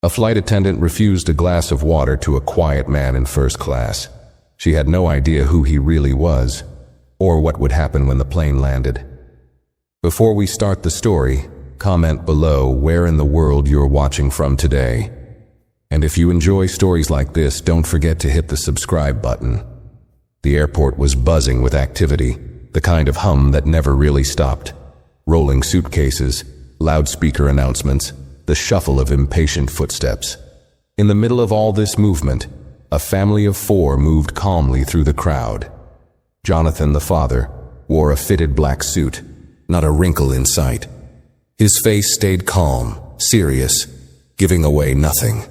A flight attendant refused a glass of water to a quiet man in first class. She had no idea who he really was, or what would happen when the plane landed. Before we start the story, comment below where in the world you're watching from today. And if you enjoy stories like this, don't forget to hit the subscribe button. The airport was buzzing with activity, the kind of hum that never really stopped. Rolling suitcases, loudspeaker announcements, the shuffle of impatient footsteps. In the middle of all this movement, a family of 4 moved calmly through the crowd. Jonathan, the father, wore a fitted black suit, not a wrinkle in sight. His face stayed calm, serious, giving away nothing.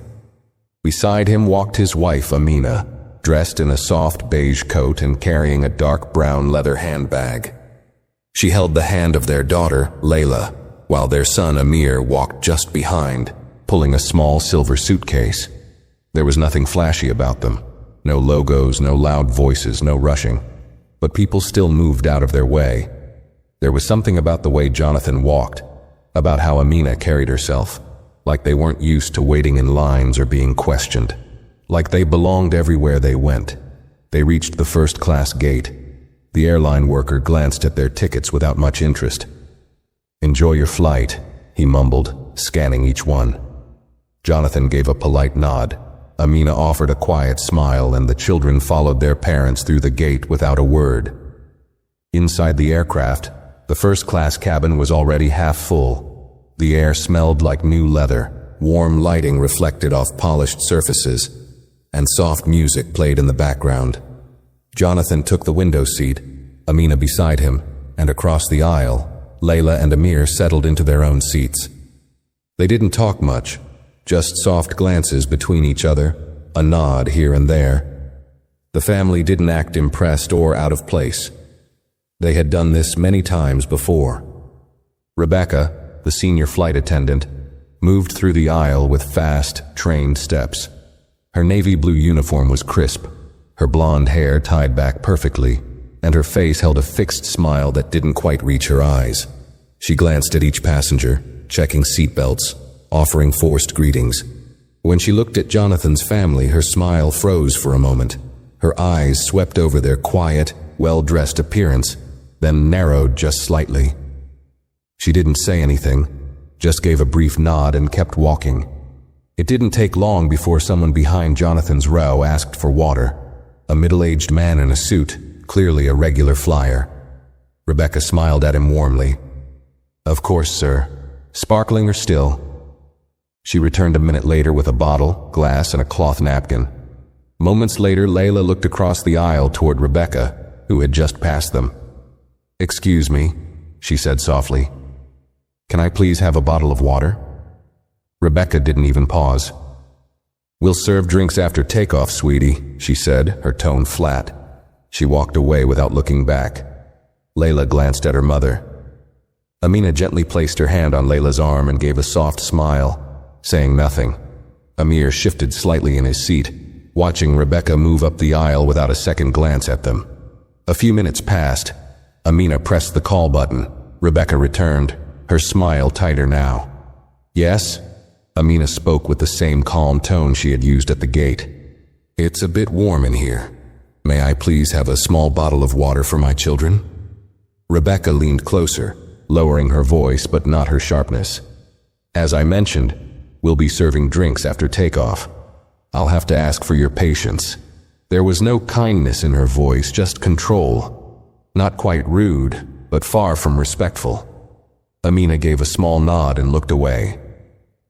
Beside him walked his wife, Amina, dressed in a soft beige coat and carrying a dark brown leather handbag. She held the hand of their daughter, Layla, while their son Amir walked just behind, pulling a small silver suitcase. There was nothing flashy about them. No logos, no loud voices, no rushing. But people still moved out of their way. There was something about the way Jonathan walked, about how Amina carried herself, like they weren't used to waiting in lines or being questioned, like they belonged everywhere they went. They reached the first-class gate. The airline worker glanced at their tickets without much interest. "Enjoy your flight," he mumbled, scanning each one. Jonathan gave a polite nod. Amina offered a quiet smile, and the children followed their parents through the gate without a word. Inside the aircraft, the first-class cabin was already half full. The air smelled like new leather, warm lighting reflected off polished surfaces, and soft music played in the background. Jonathan took the window seat, Amina beside him, and across the aisle, Layla and Amir settled into their own seats. They didn't talk much, just soft glances between each other, a nod here and there. The family didn't act impressed or out of place. They had done this many times before. Rebecca, the senior flight attendant, moved through the aisle with fast, trained steps. Her navy blue uniform was crisp, her blonde hair tied back perfectly, and her face held a fixed smile that didn't quite reach her eyes. She glanced at each passenger, checking seatbelts, offering forced greetings. When she looked at Jonathan's family, her smile froze for a moment. Her eyes swept over their quiet, well-dressed appearance, then narrowed just slightly. She didn't say anything, just gave a brief nod and kept walking. It didn't take long before someone behind Jonathan's row asked for water. A middle-aged man in a suit, clearly a regular flyer. Rebecca smiled at him warmly. "Of course, sir. Sparkling or still?" She returned a minute later with a bottle, glass, and a cloth napkin. Moments later, Layla looked across the aisle toward Rebecca, who had just passed them. "Excuse me," she said softly. "Can I please have a bottle of water?" Rebecca didn't even pause. "We'll serve drinks after takeoff, sweetie," she said, her tone flat. She walked away without looking back. Layla glanced at her mother. Amina gently placed her hand on Layla's arm and gave a soft smile, saying nothing. Amir shifted slightly in his seat, watching Rebecca move up the aisle without a second glance at them. A few minutes passed. Amina pressed the call button. Rebecca returned, her smile tighter now. "Yes?" Amina spoke with the same calm tone she had used at the gate. "It's a bit warm in here. May I please have a small bottle of water for my children?" Rebecca leaned closer, lowering her voice but not her sharpness. "As I mentioned, we'll be serving drinks after takeoff. I'll have to ask for your patience." There was no kindness in her voice, just control. Not quite rude, but far from respectful. Amina gave a small nod and looked away.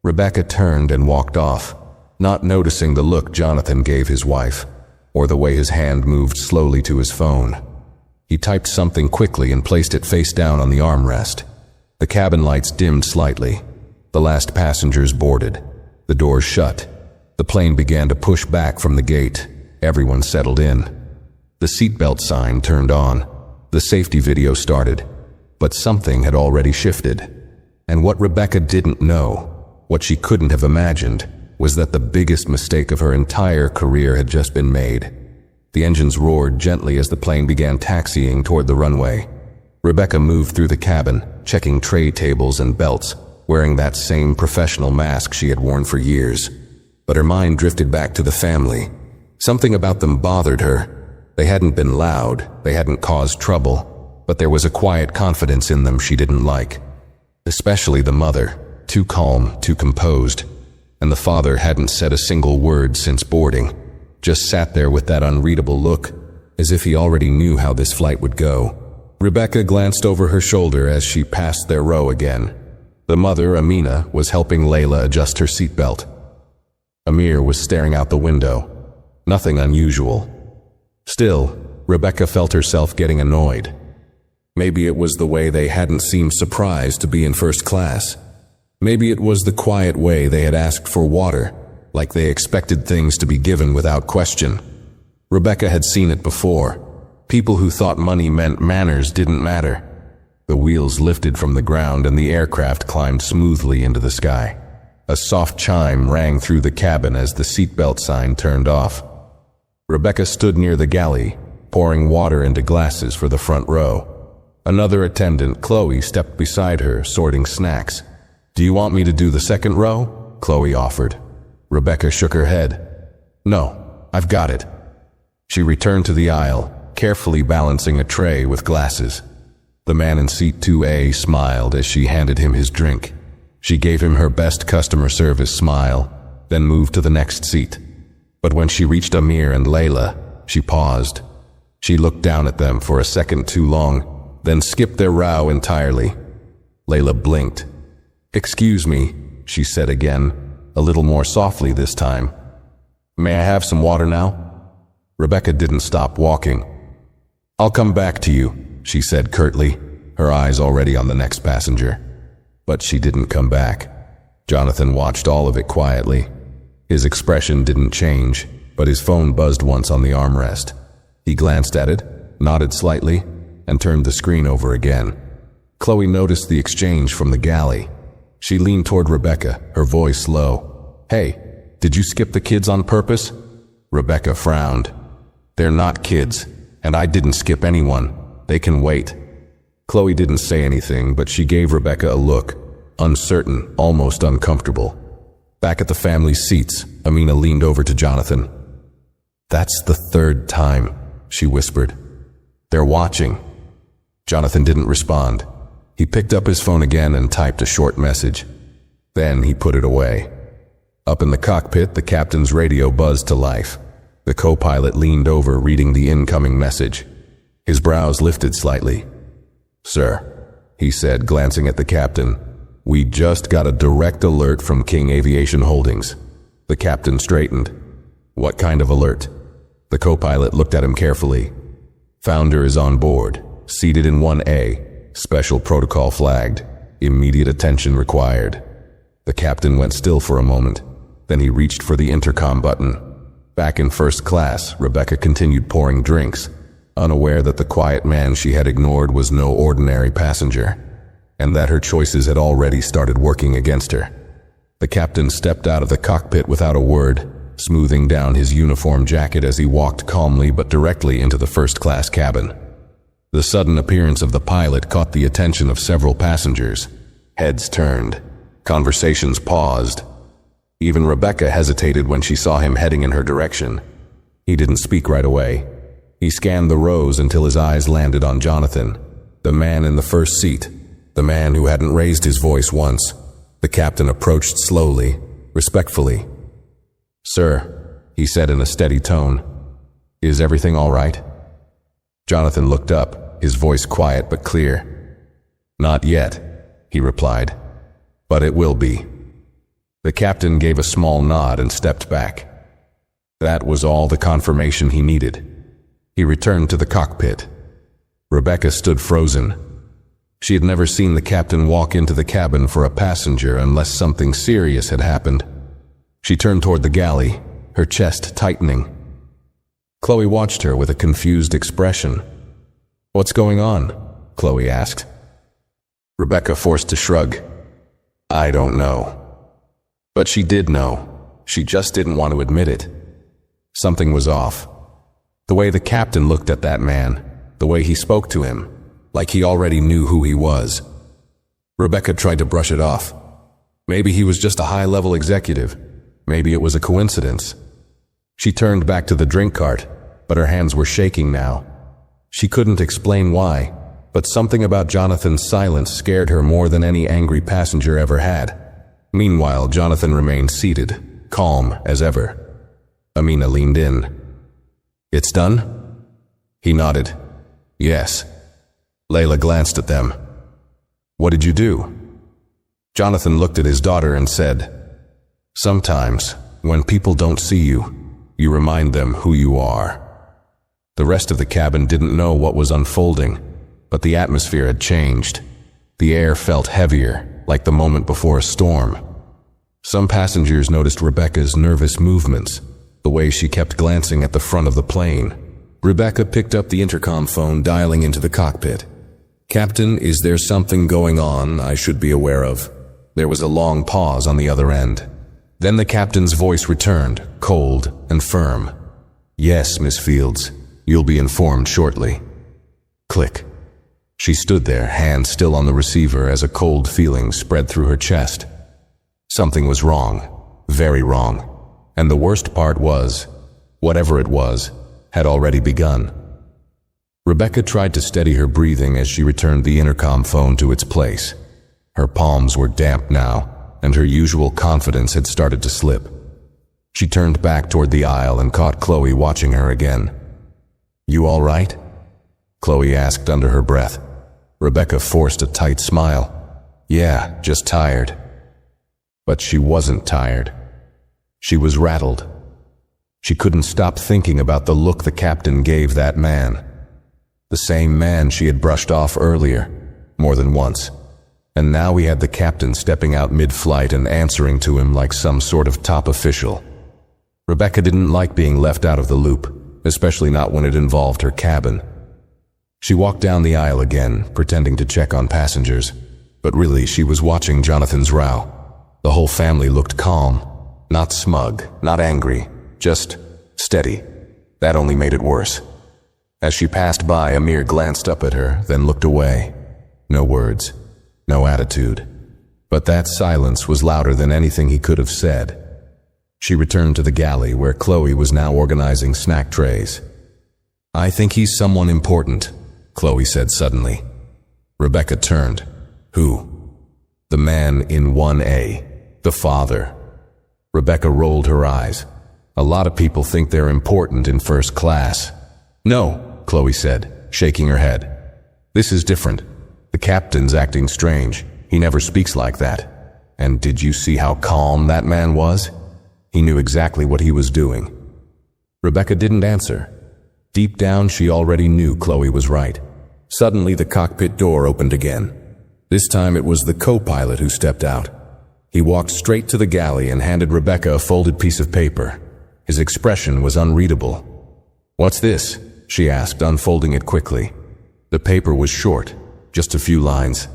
Rebecca turned and walked off, not noticing the look Jonathan gave his wife, or the way his hand moved slowly to his phone. He typed something quickly and placed it face down on the armrest. The cabin lights dimmed slightly. The last passengers boarded. The doors shut. The plane began to push back from the gate. Everyone settled in. The seatbelt sign turned on. The safety video started. But something had already shifted. And what Rebecca didn't know, what she couldn't have imagined, was that the biggest mistake of her entire career had just been made. The engines roared gently as the plane began taxiing toward the runway. Rebecca moved through the cabin, checking tray tables and belts, wearing that same professional mask she had worn for years. But her mind drifted back to the family. Something about them bothered her. They hadn't been loud, they hadn't caused trouble, but there was a quiet confidence in them she didn't like. Especially the mother, too calm, too composed. And the father hadn't said a single word since boarding, just sat there with that unreadable look, as if he already knew how this flight would go. Rebecca glanced over her shoulder as she passed their row again. The mother, Amina, was helping Layla adjust her seatbelt. Amir was staring out the window. Nothing unusual. Still, Rebecca felt herself getting annoyed. Maybe it was the way they hadn't seemed surprised to be in first class. Maybe it was the quiet way they had asked for water, like they expected things to be given without question. Rebecca had seen it before. People who thought money meant manners didn't matter. The wheels lifted from the ground and the aircraft climbed smoothly into the sky. A soft chime rang through the cabin as the seatbelt sign turned off. Rebecca stood near the galley, pouring water into glasses for the front row. Another attendant, Chloe, stepped beside her, sorting snacks. "Do you want me to do the second row?" Chloe offered. Rebecca shook her head. "No, I've got it." She returned to the aisle, carefully balancing a tray with glasses. The man in seat 2A smiled as she handed him his drink. She gave him her best customer service smile, then moved to the next seat. But when she reached Amir and Layla, she paused. She looked down at them for a second too long, then skipped their row entirely. Layla blinked. "Excuse me," she said again, a little more softly this time. "May I have some water now?" Rebecca didn't stop walking. "I'll come back to you," she said curtly, her eyes already on the next passenger. But she didn't come back. Jonathan watched all of it quietly. His expression didn't change, but his phone buzzed once on the armrest. He glanced at it, nodded slightly, and turned the screen over again. Chloe noticed the exchange from the galley. She leaned toward Rebecca, her voice low. "Hey, did you skip the kids on purpose?" Rebecca frowned. "They're not kids, and I didn't skip anyone. They can wait." Chloe didn't say anything, but she gave Rebecca a look, uncertain, almost uncomfortable. Back at the family's seats, Amina leaned over to Jonathan. "That's the third time," she whispered. "They're watching." Jonathan didn't respond. He picked up his phone again and typed a short message. Then he put it away. Up in the cockpit, the captain's radio buzzed to life. The co-pilot leaned over, reading the incoming message. His brows lifted slightly. "Sir," he said, glancing at the captain, "we just got a direct alert from King Aviation Holdings." The captain straightened. "What kind of alert?" The co-pilot looked at him carefully. "Founder is on board, seated in 1A, special protocol flagged, immediate attention required." The captain went still for a moment. Then he reached for the intercom button. Back in first class, Rebecca continued pouring drinks, unaware that the quiet man she had ignored was no ordinary passenger, and that her choices had already started working against her. The captain stepped out of the cockpit without a word, smoothing down his uniform jacket as he walked calmly but directly into the first-class cabin. The sudden appearance of the pilot caught the attention of several passengers. Heads turned. Conversations paused. Even Rebecca hesitated when she saw him heading in her direction. He didn't speak right away. He scanned the rows until his eyes landed on Jonathan, the man in the first seat, the man who hadn't raised his voice once. The captain approached slowly, respectfully. "Sir," he said in a steady tone, "is everything all right?" Jonathan looked up, his voice quiet but clear. "Not yet," he replied, "but it will be." The captain gave a small nod and stepped back. That was all the confirmation he needed. He returned to the cockpit. Rebecca stood frozen. She had never seen the captain walk into the cabin for a passenger unless something serious had happened. She turned toward the galley, her chest tightening. Chloe watched her with a confused expression. "What's going on?" Chloe asked. Rebecca forced a shrug. "I don't know." But she did know. She just didn't want to admit it. Something was off. The way the captain looked at that man, the way he spoke to him, like he already knew who he was. Rebecca tried to brush it off. Maybe he was just a high-level executive. Maybe it was a coincidence. She turned back to the drink cart, but her hands were shaking now. She couldn't explain why, but something about Jonathan's silence scared her more than any angry passenger ever had. Meanwhile, Jonathan remained seated, calm as ever. Amina leaned in. "It's done?" He nodded. "Yes." Layla glanced at them. "What did you do?" Jonathan looked at his daughter and said, "Sometimes, when people don't see you, you remind them who you are." The rest of the cabin didn't know what was unfolding, but the atmosphere had changed. The air felt heavier, like the moment before a storm. Some passengers noticed Rebecca's nervous movements, the way she kept glancing at the front of the plane. Rebecca picked up the intercom phone, dialing into the cockpit. "Captain, is there something going on I should be aware of?" There was a long pause on the other end. Then the captain's voice returned, cold and firm. "Yes, Miss Fields. You'll be informed shortly." Click. She stood there, hand still on the receiver, as a cold feeling spread through her chest. Something was wrong, very wrong. And the worst part was, whatever it was, had already begun. Rebecca tried to steady her breathing as she returned the intercom phone to its place. Her palms were damp now, and her usual confidence had started to slip. She turned back toward the aisle and caught Chloe watching her again. "You all right?" Chloe asked under her breath. Rebecca forced a tight smile. "Yeah, just tired." But she wasn't tired. She was rattled. She couldn't stop thinking about the look the captain gave that man. The same man she had brushed off earlier, more than once. And now he had the captain stepping out mid-flight and answering to him like some sort of top official. Rebecca didn't like being left out of the loop, especially not when it involved her cabin. She walked down the aisle again, pretending to check on passengers, but really she was watching Jonathan's row. The whole family looked calm, not smug, not angry, just steady. That only made it worse. As she passed by, Amir glanced up at her, then looked away. No words, no attitude. But that silence was louder than anything he could have said. She returned to the galley, where Chloe was now organizing snack trays. "I think he's someone important," Chloe said suddenly. Rebecca turned. "Who?" "The man in 1A, the father." Rebecca rolled her eyes. "A lot of people think they're important in first class." "No," Chloe said, shaking her head. "This is different. The captain's acting strange. He never speaks like that. And did you see how calm that man was? He knew exactly what he was doing." Rebecca didn't answer. Deep down, she already knew Chloe was right. Suddenly, the cockpit door opened again. This time it was the co-pilot who stepped out. He walked straight to the galley and handed Rebecca a folded piece of paper. His expression was unreadable. "What's this?" she asked, unfolding it quickly. The paper was short, just a few lines.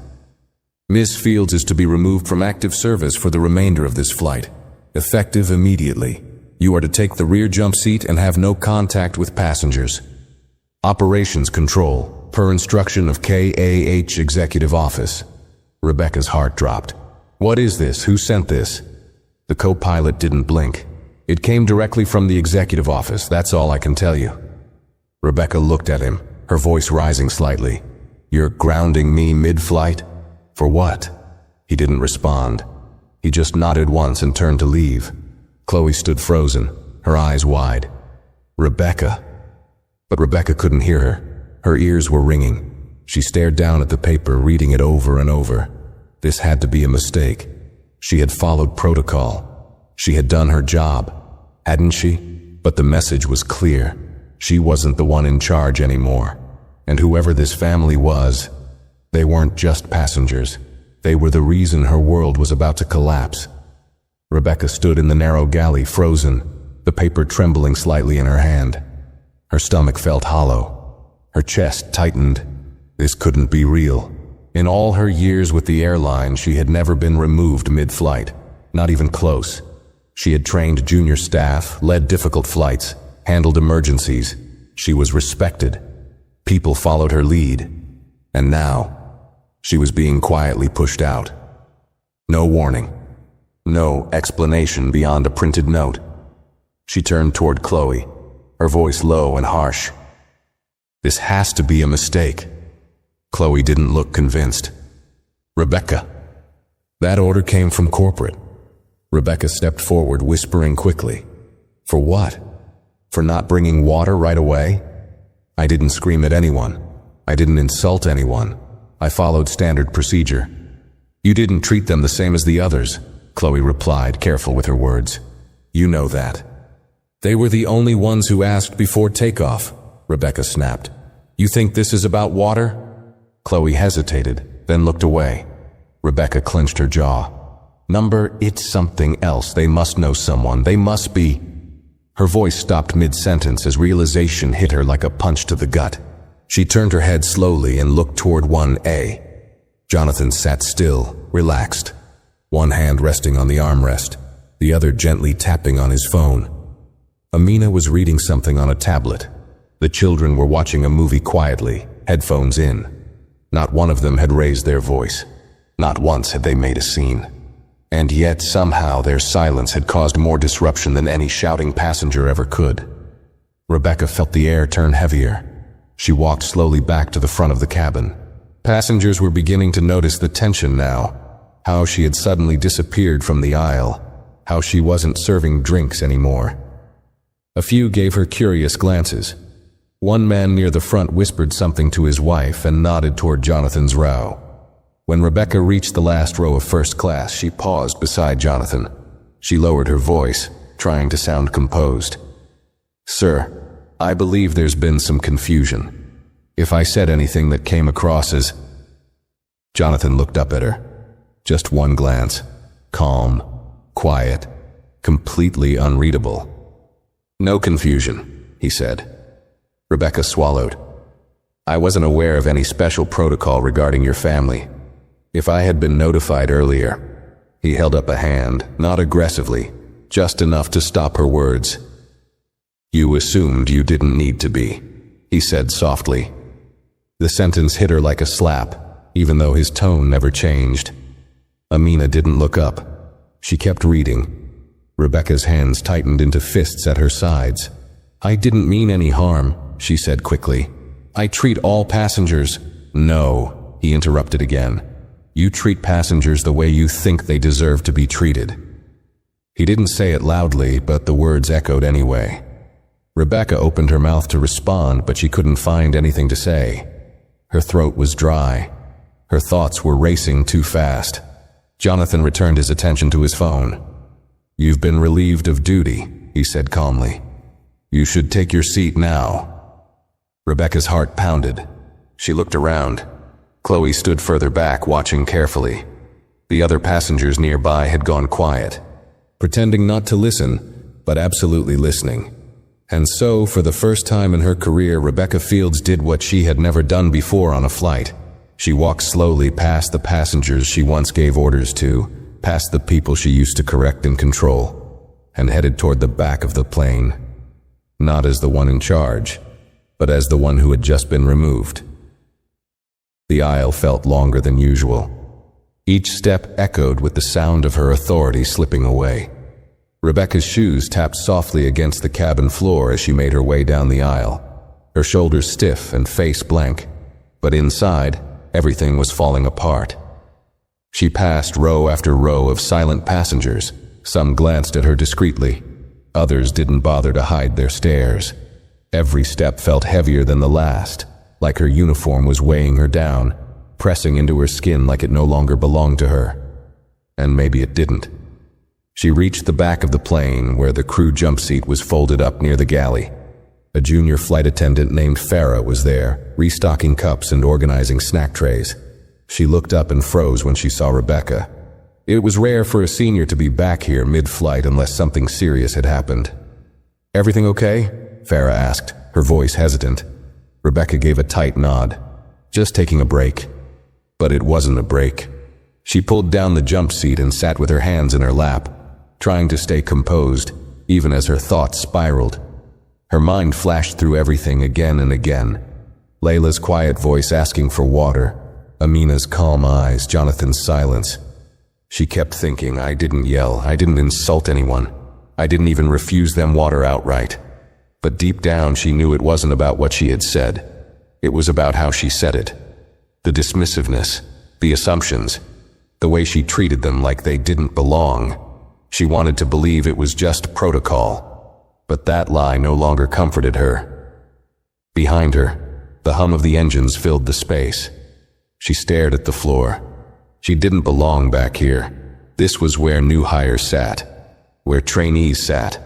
"Miss Fields is to be removed from active service for the remainder of this flight, effective immediately. You are to take the rear jump seat and have no contact with passengers. Operations control, per instruction of KAH Executive Office." Rebecca's heart dropped. "What is this? Who sent this?" The co-pilot didn't blink. "It came directly from the executive office, that's all I can tell you." Rebecca looked at him, her voice rising slightly. "You're grounding me mid-flight? For what?" He didn't respond. He just nodded once and turned to leave. Chloe stood frozen, her eyes wide. "Rebecca." But Rebecca couldn't hear her. Her ears were ringing. She stared down at the paper, reading it over and over. This had to be a mistake. She had followed protocol. She had done her job, hadn't she? But the message was clear. She wasn't the one in charge anymore. And whoever this family was, they weren't just passengers. They were the reason her world was about to collapse. Rebecca stood in the narrow galley, frozen, the paper trembling slightly in her hand. Her stomach felt hollow. Her chest tightened. This couldn't be real. In all her years with the airline, she had never been removed mid-flight, not even close. She had trained junior staff, led difficult flights, handled emergencies. She was respected. People followed her lead. And now, she was being quietly pushed out. No warning, No explanation beyond a printed note. She turned toward Chloe, her voice low and harsh. "This has to be a mistake." Chloe didn't look convinced. "Rebecca." "That order came from corporate." Rebecca stepped forward, whispering quickly. "For what? For not bringing water right away?" "I didn't scream at anyone. I didn't insult anyone. I followed standard procedure." "You didn't treat them the same as the others," Chloe replied, careful with her words. "You know that." "They were the only ones who asked before takeoff," Rebecca snapped. "You think this is about water?" Chloe hesitated, then looked away. Rebecca clenched her jaw. It's something else. They must know someone. They must be." Her voice stopped mid-sentence as realization hit her like a punch to the gut. She turned her head slowly and looked toward 1A. Jonathan sat still, relaxed, one hand resting on the armrest, the other gently tapping on his phone. Amina was reading something on a tablet. The children were watching a movie quietly, headphones in. Not one of them had raised their voice. Not once had they made a scene. And yet somehow their silence had caused more disruption than any shouting passenger ever could. Rebecca felt the air turn heavier. She walked slowly back to the front of the cabin. Passengers were beginning to notice the tension now. How she had suddenly disappeared from the aisle. How she wasn't serving drinks anymore. A few gave her curious glances. One man near the front whispered something to his wife and nodded toward Jonathan's row. When Rebecca reached the last row of first class, she paused beside Jonathan. She lowered her voice, trying to sound composed. "Sir, I believe there's been some confusion. If I said anything that came across as—" Jonathan looked up at her. Just one glance. Calm, quiet, completely unreadable. "No confusion," he said. Rebecca swallowed. "I wasn't aware of any special protocol regarding your family. If I had been notified earlier." He held up a hand, not aggressively, just enough to stop her words. "You assumed you didn't need to be," he said softly. The sentence hit her like a slap, even though his tone never changed. Amina didn't look up. She kept reading. Rebecca's hands tightened into fists at her sides. "I didn't mean any harm," she said quickly. "I treat all passengers—" "No," he interrupted again. "You treat passengers the way you think they deserve to be treated." He didn't say it loudly, but the words echoed anyway. Rebecca opened her mouth to respond, but she couldn't find anything to say. Her throat was dry. Her thoughts were racing too fast. Jonathan returned his attention to his phone. "You've been relieved of duty," he said calmly. "You should take your seat now." Rebecca's heart pounded. She looked around. Chloe stood further back, watching carefully. The other passengers nearby had gone quiet, pretending not to listen, but absolutely listening. And so, for the first time in her career, Rebecca Fields did what she had never done before on a flight. She walked slowly past the passengers she once gave orders to, past the people she used to correct and control, and headed toward the back of the plane. Not as the one in charge, but as the one who had just been removed. The aisle felt longer than usual. Each step echoed with the sound of her authority slipping away. Rebecca's shoes tapped softly against the cabin floor as she made her way down the aisle, her shoulders stiff and face blank. But inside, everything was falling apart. She passed row after row of silent passengers. Some glanced at her discreetly. Others didn't bother to hide their stares. Every step felt heavier than the last, like her uniform was weighing her down, pressing into her skin like it no longer belonged to her. And maybe it didn't. She reached the back of the plane where the crew jump seat was folded up near the galley. A junior flight attendant named Farah was there, restocking cups and organizing snack trays. She looked up and froze when she saw Rebecca. It was rare for a senior to be back here mid-flight unless something serious had happened. "Everything okay?" Farah asked, her voice hesitant. Rebecca gave a tight nod. "Just taking a break." But it wasn't a break. She pulled down the jump seat and sat with her hands in her lap, trying to stay composed, even as her thoughts spiraled. Her mind flashed through everything again and again. Layla's quiet voice asking for water, Amina's calm eyes, Jonathan's silence. She kept thinking, I didn't yell, I didn't insult anyone, I didn't even refuse them water outright. But deep down she knew it wasn't about what she had said. It was about how she said it. The dismissiveness, the assumptions, the way she treated them like they didn't belong. She wanted to believe it was just protocol, but that lie no longer comforted her. Behind her, the hum of the engines filled the space. She stared at the floor. She didn't belong back here. This was where new hires sat, where trainees sat.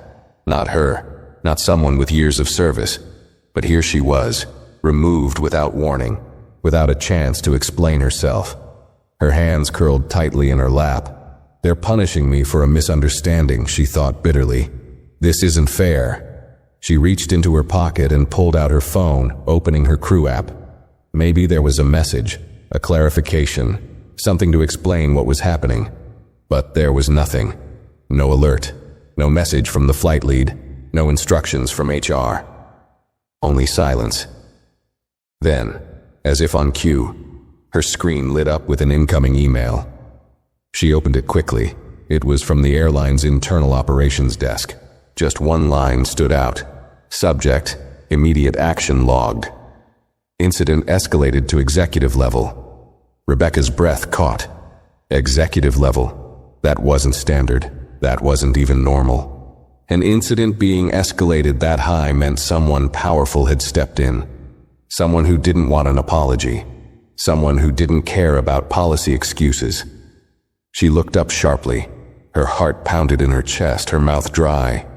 Not her, not someone with years of service, but here she was, removed without warning, without a chance to explain herself. Her hands curled tightly in her lap. They're punishing me for a misunderstanding, she thought bitterly. This isn't fair. She reached into her pocket and pulled out her phone, opening her crew app. Maybe there was a message, a clarification, something to explain what was happening. But there was nothing. No alert, no message from the flight lead, no instructions from HR. Only silence. Then, as if on cue, her screen lit up with an incoming email. She opened it quickly. It was from the airline's internal operations desk. Just one line stood out. Subject, immediate action logged. Incident escalated to executive level. Rebecca's breath caught. Executive level. That wasn't standard. That wasn't even normal. An incident being escalated that high meant someone powerful had stepped in. Someone who didn't want an apology. Someone who didn't care about policy excuses. She looked up sharply. Her heart pounded in her chest, her mouth dry.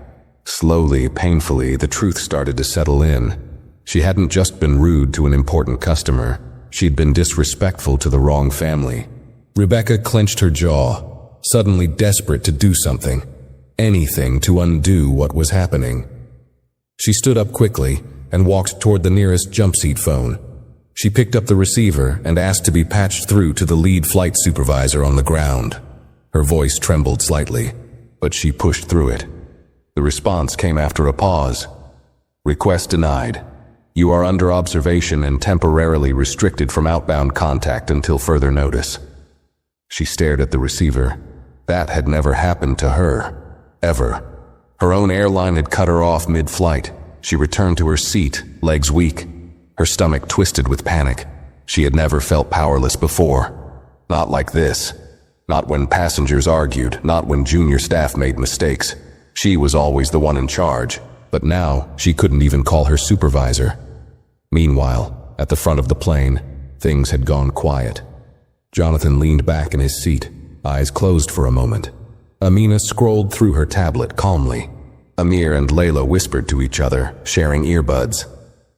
Slowly, painfully, the truth started to settle in. She hadn't just been rude to an important customer. She'd been disrespectful to the wrong family. Rebecca clenched her jaw, suddenly desperate to do something. Anything to undo what was happening. She stood up quickly and walked toward the nearest jump seat phone. She picked up the receiver and asked to be patched through to the lead flight supervisor on the ground. Her voice trembled slightly, but she pushed through it. The response came after a pause. Request denied. You are under observation and temporarily restricted from outbound contact until further notice. She stared at the receiver. That had never happened to her. Ever. Her own airline had cut her off mid-flight. She returned to her seat, legs weak. Her stomach twisted with panic. She had never felt powerless before. Not like this. Not when passengers argued, not when junior staff made mistakes. She was always the one in charge, but now she couldn't even call her supervisor. Meanwhile, at the front of the plane, things had gone quiet. Jonathan leaned back in his seat, eyes closed for a moment. Amina scrolled through her tablet calmly. Amir and Layla whispered to each other, sharing earbuds.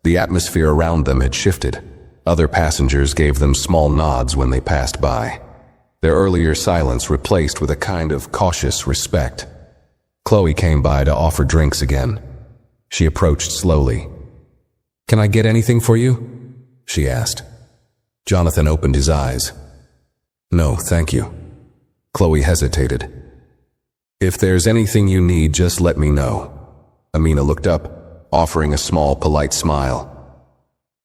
The atmosphere around them had shifted. Other passengers gave them small nods when they passed by. Their earlier silence replaced with a kind of cautious respect. Chloe came by to offer drinks again. She approached slowly. "Can I get anything for you?" she asked. Jonathan opened his eyes. "No, thank you." Chloe hesitated. "If there's anything you need, just let me know." Amina looked up, offering a small, polite smile.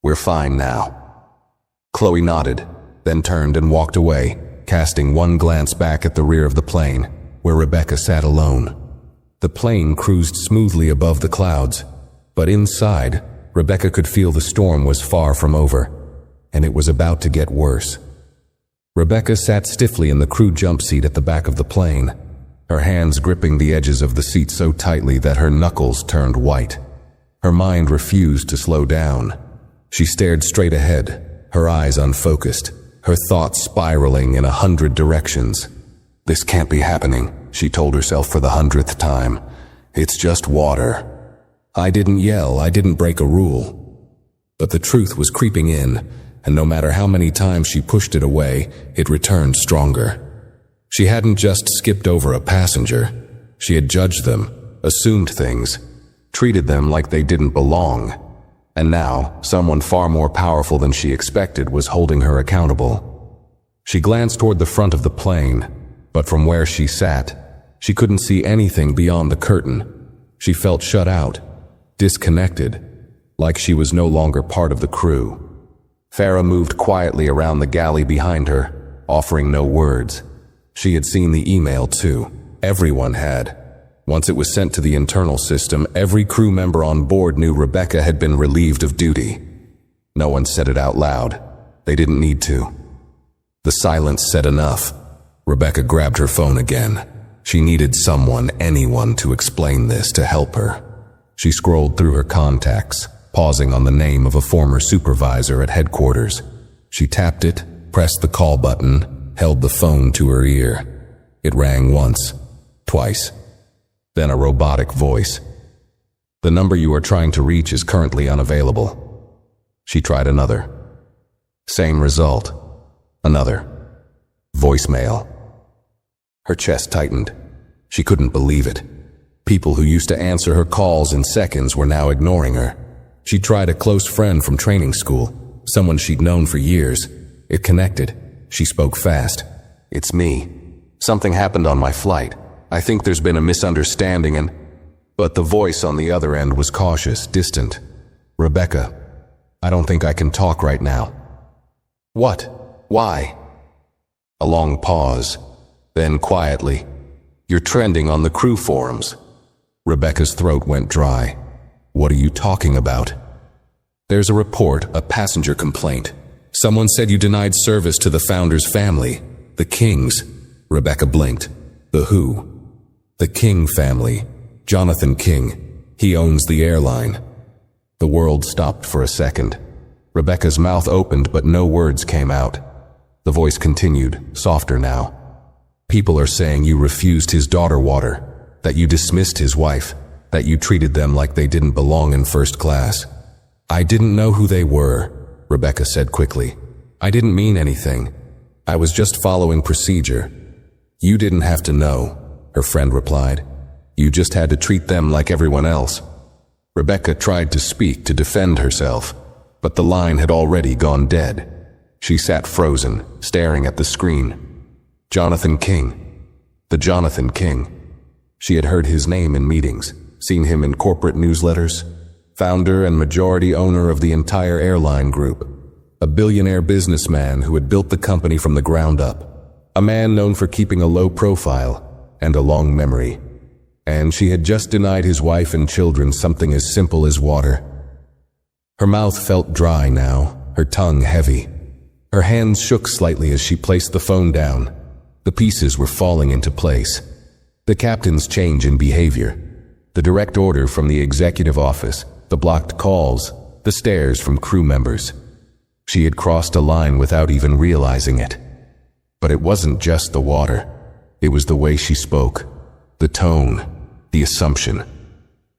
"We're fine now." Chloe nodded, then turned and walked away, casting one glance back at the rear of the plane, where Rebecca sat alone. The plane cruised smoothly above the clouds, but inside, Rebecca could feel the storm was far from over, and it was about to get worse. Rebecca sat stiffly in the crew jump seat at the back of the plane, her hands gripping the edges of the seat so tightly that her knuckles turned white. Her mind refused to slow down. She stared straight ahead, her eyes unfocused, her thoughts spiraling in 100 directions. "This can't be happening," she told herself for the 100th time. "It's just water. I didn't yell, I didn't break a rule." But the truth was creeping in, and no matter how many times she pushed it away, it returned stronger. She hadn't just skipped over a passenger. She had judged them, assumed things, treated them like they didn't belong. And now, someone far more powerful than she expected was holding her accountable. She glanced toward the front of the plane, but from where she sat, she couldn't see anything beyond the curtain. She felt shut out, disconnected, like she was no longer part of the crew. Farah moved quietly around the galley behind her, offering no words. She had seen the email too. Everyone had. Once it was sent to the internal system, every crew member on board knew Rebecca had been relieved of duty. No one said it out loud. They didn't need to. The silence said enough. Rebecca grabbed her phone again. She needed someone, anyone, to explain this, to help her. She scrolled through her contacts, pausing on the name of a former supervisor at headquarters. She tapped it, pressed the call button, held the phone to her ear. It rang once, twice. Then a robotic voice. "The number you are trying to reach is currently unavailable." She tried another. Same result. Another. Voicemail. Her chest tightened. She couldn't believe it. People who used to answer her calls in seconds were now ignoring her. She tried a close friend from training school, someone she'd known for years. It connected. She spoke fast. "It's me. Something happened on my flight. I think there's been a misunderstanding and—" But the voice on the other end was cautious, distant. "Rebecca, I don't think I can talk right now." "What? Why?" A long pause. Then quietly, "You're trending on the crew forums." Rebecca's throat went dry. "What are you talking about?" "There's a report, a passenger complaint. Someone said you denied service to the founder's family, the Kings." Rebecca blinked. "The who?" "The King family. Jonathan King. He owns the airline." The world stopped for a second. Rebecca's mouth opened, but no words came out. The voice continued, softer now. "People are saying you refused his daughter water, that you dismissed his wife, that you treated them like they didn't belong in first class." "I didn't know who they were," Rebecca said quickly. "I didn't mean anything. I was just following procedure." "You didn't have to know," her friend replied. "You just had to treat them like everyone else." Rebecca tried to speak, to defend herself, but the line had already gone dead. She sat frozen, staring at the screen. Jonathan King. The Jonathan King. She had heard his name in meetings, seen him in corporate newsletters. Founder and majority owner of the entire airline group. A billionaire businessman who had built the company from the ground up. A man known for keeping a low profile and a long memory. And she had just denied his wife and children something as simple as water. Her mouth felt dry now, her tongue heavy. Her hands shook slightly as she placed the phone down. The pieces were falling into place. The captain's change in behavior. The direct order from the executive office. The blocked calls. The stares from crew members. She had crossed a line without even realizing it. But it wasn't just the water. It was the way she spoke. The tone. The assumption.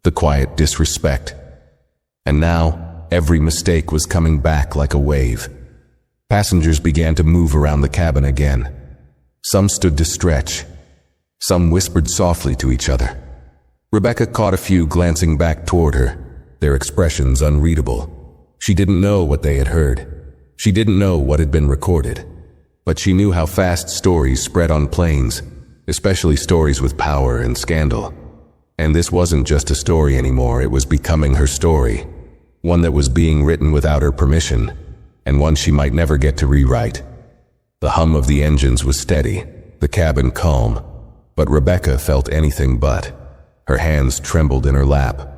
The quiet disrespect. And now, every mistake was coming back like a wave. Passengers began to move around the cabin again. Some stood to stretch. Some whispered softly to each other. Rebecca caught a few glancing back toward her, their expressions unreadable. She didn't know what they had heard. She didn't know what had been recorded. But she knew how fast stories spread on planes, especially stories with power and scandal. And this wasn't just a story anymore, it was becoming her story. One that was being written without her permission, and one she might never get to rewrite. The hum of the engines was steady, the cabin calm, but Rebecca felt anything but. Her hands trembled in her lap,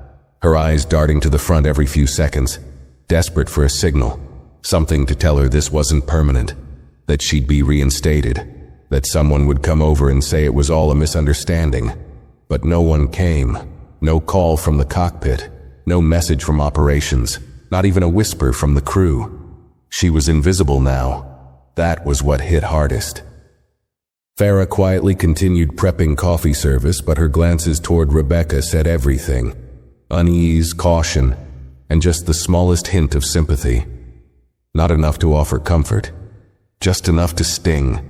her eyes darting to the front every few seconds, desperate for a signal, something to tell her this wasn't permanent, that she'd be reinstated, that someone would come over and say it was all a misunderstanding. But no one came, no call from the cockpit, no message from operations, not even a whisper from the crew. She was invisible now. That was what hit hardest. Farah quietly continued prepping coffee service, but her glances toward Rebecca said everything. Unease, caution, and just the smallest hint of sympathy. Not enough to offer comfort, just enough to sting.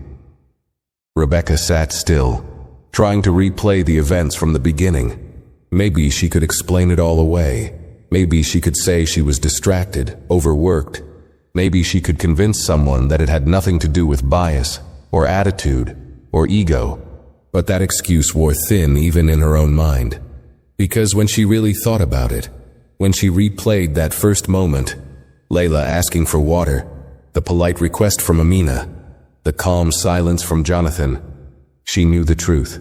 Rebecca sat still, trying to replay the events from the beginning. Maybe she could explain it all away. Maybe she could say she was distracted, overworked. Maybe she could convince someone that it had nothing to do with bias, or attitude, or ego. But that excuse wore thin even in her own mind. Because when she really thought about it, when she replayed that first moment, Layla asking for water, the polite request from Amina, the calm silence from Jonathan, She knew the truth.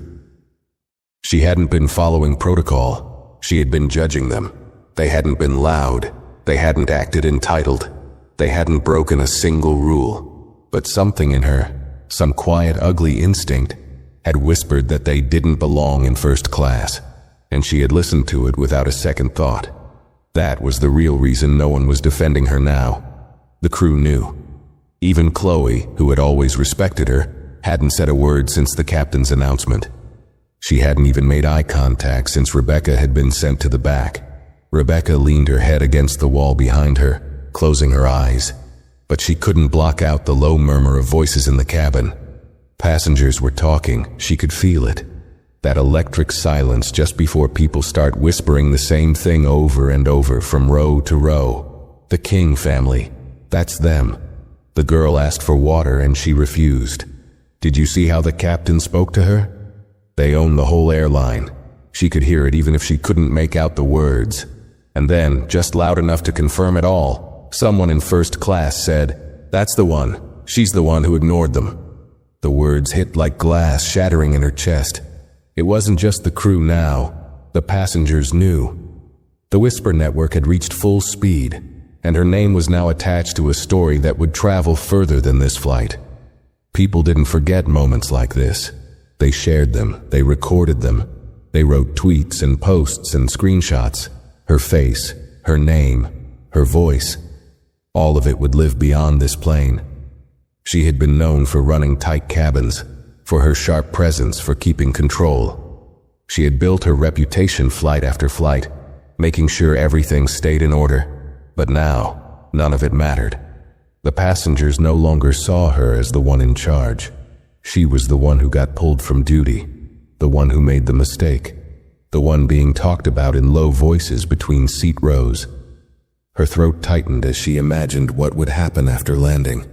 She hadn't been following protocol. She had been judging them. They hadn't been loud. They hadn't acted entitled. They hadn't broken a single rule. But something in her, some quiet, ugly instinct, had whispered that they didn't belong in first class, and she had listened to it without a second thought. That was the real reason no one was defending her now. The crew knew. Even Chloe, who had always respected her, hadn't said a word since the captain's announcement. She hadn't even made eye contact since Rebecca had been sent to the back. Rebecca leaned her head against the wall behind her, closing her eyes. But she couldn't block out the low murmur of voices in the cabin. Passengers were talking, she could feel it. That electric silence just before people start whispering the same thing over and over from row to row. The King family, that's them. The girl asked for water and she refused. Did you see how the captain spoke to her? They own the whole airline. She could hear it even if she couldn't make out the words. And then, just loud enough to confirm it all, someone in first class said, "That's the one. She's the one who ignored them." The words hit like glass, shattering in her chest. It wasn't just the crew now. The passengers knew. The Whisper Network had reached full speed, and her name was now attached to a story that would travel further than this flight. People didn't forget moments like this. They shared them, they recorded them. They wrote tweets and posts and screenshots. Her face, her name, her voice. All of it would live beyond this plane. She had been known for running tight cabins, for her sharp presence, for keeping control. She had built her reputation flight after flight, making sure everything stayed in order. But now, none of it mattered. The passengers no longer saw her as the one in charge. She was the one who got pulled from duty, the one who made the mistake, the one being talked about in low voices between seat rows. Her throat tightened as she imagined what would happen after landing.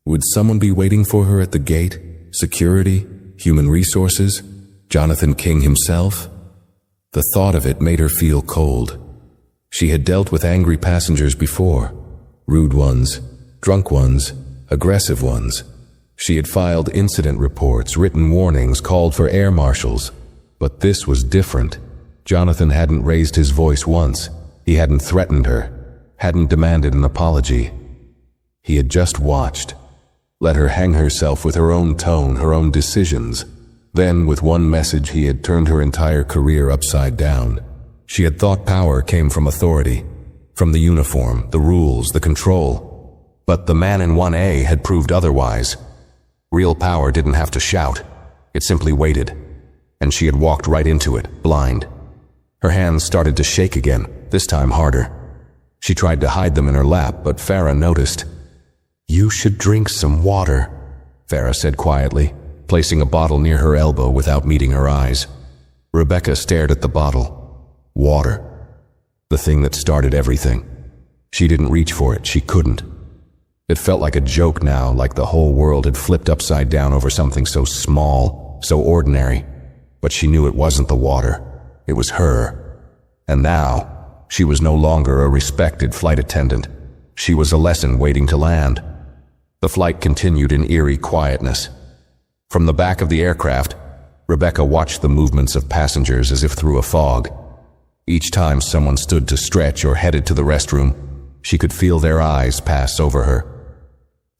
Would someone be waiting for her at the gate? Security? Human resources? Jonathan King himself? The thought of it made her feel cold. She had dealt with angry passengers before. Rude ones, drunk ones, aggressive ones. She had filed incident reports, written warnings, called for air marshals. But this was different. Jonathan hadn't raised his voice once. He hadn't threatened her, hadn't demanded an apology. He had just watched. Let her hang herself with her own tone, her own decisions. Then, with one message, he had turned her entire career upside down. She had thought power came from authority, from the uniform, the rules, the control. But the man in 1A had proved otherwise. Real power didn't have to shout. It simply waited. And she had walked right into it, blind. Her hands started to shake again, this time harder. She tried to hide them in her lap, but Farah noticed. "You should drink some water," Farah said quietly, placing a bottle near her elbow without meeting her eyes. Rebecca stared at the bottle. Water. The thing that started everything. She didn't reach for it, she couldn't. It felt like a joke now, like the whole world had flipped upside down over something so small, so ordinary. But she knew it wasn't the water. It was her. And now, she was no longer a respected flight attendant. She was a lesson waiting to land. The flight continued in eerie quietness. From the back of the aircraft, Rebecca watched the movements of passengers as if through a fog. Each time someone stood to stretch or headed to the restroom, she could feel their eyes pass over her.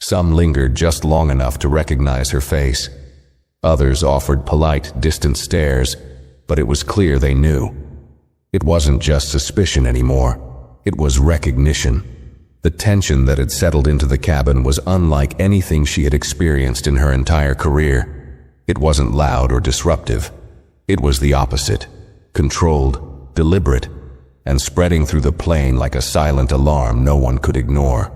Some lingered just long enough to recognize her face. Others offered polite, distant stares, but it was clear they knew. It wasn't just suspicion anymore. It was recognition. The tension that had settled into the cabin was unlike anything she had experienced in her entire career. It wasn't loud or disruptive. It was the opposite. Controlled, deliberate, and spreading through the plane like a silent alarm no one could ignore.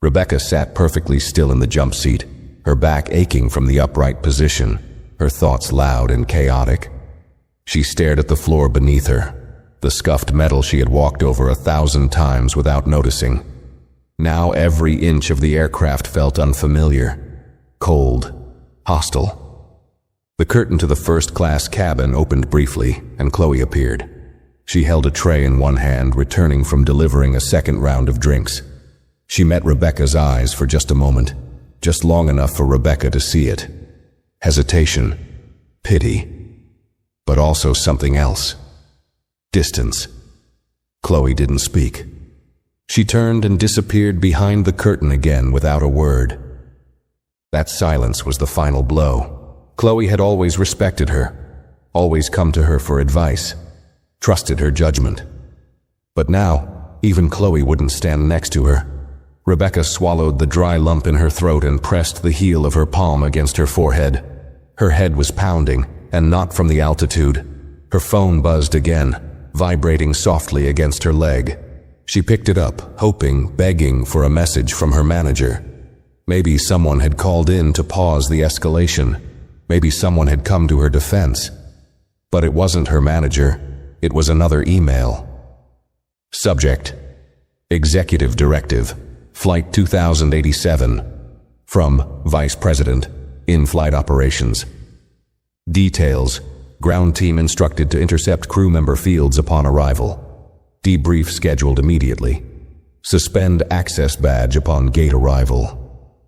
Rebecca sat perfectly still in the jump seat, her back aching from the upright position, her thoughts loud and chaotic. She stared at the floor beneath her, the scuffed metal she had walked over 1,000 times without noticing. Now every inch of the aircraft felt unfamiliar, cold, hostile. The curtain to the first-class cabin opened briefly, and Chloe appeared. She held a tray in one hand, returning from delivering a second round of drinks. She met Rebecca's eyes for just a moment, just long enough for Rebecca to see it. Hesitation, pity, but also something else. Distance. Chloe didn't speak. She turned and disappeared behind the curtain again without a word. That silence was the final blow. Chloe had always respected her, always come to her for advice, trusted her judgment. But now, even Chloe wouldn't stand next to her. Rebecca swallowed the dry lump in her throat and pressed the heel of her palm against her forehead. Her head was pounding, and not from the altitude. Her phone buzzed again, vibrating softly against her leg. She picked it up, hoping, begging for a message from her manager. Maybe someone had called in to pause the escalation. Maybe someone had come to her defense. But it wasn't her manager. It was another email. Subject: Executive Directive, Flight 2087. From Vice President, In-Flight Operations. Details: ground team instructed to intercept crew member fields upon arrival. Debrief scheduled immediately. Suspend access badge upon gate arrival.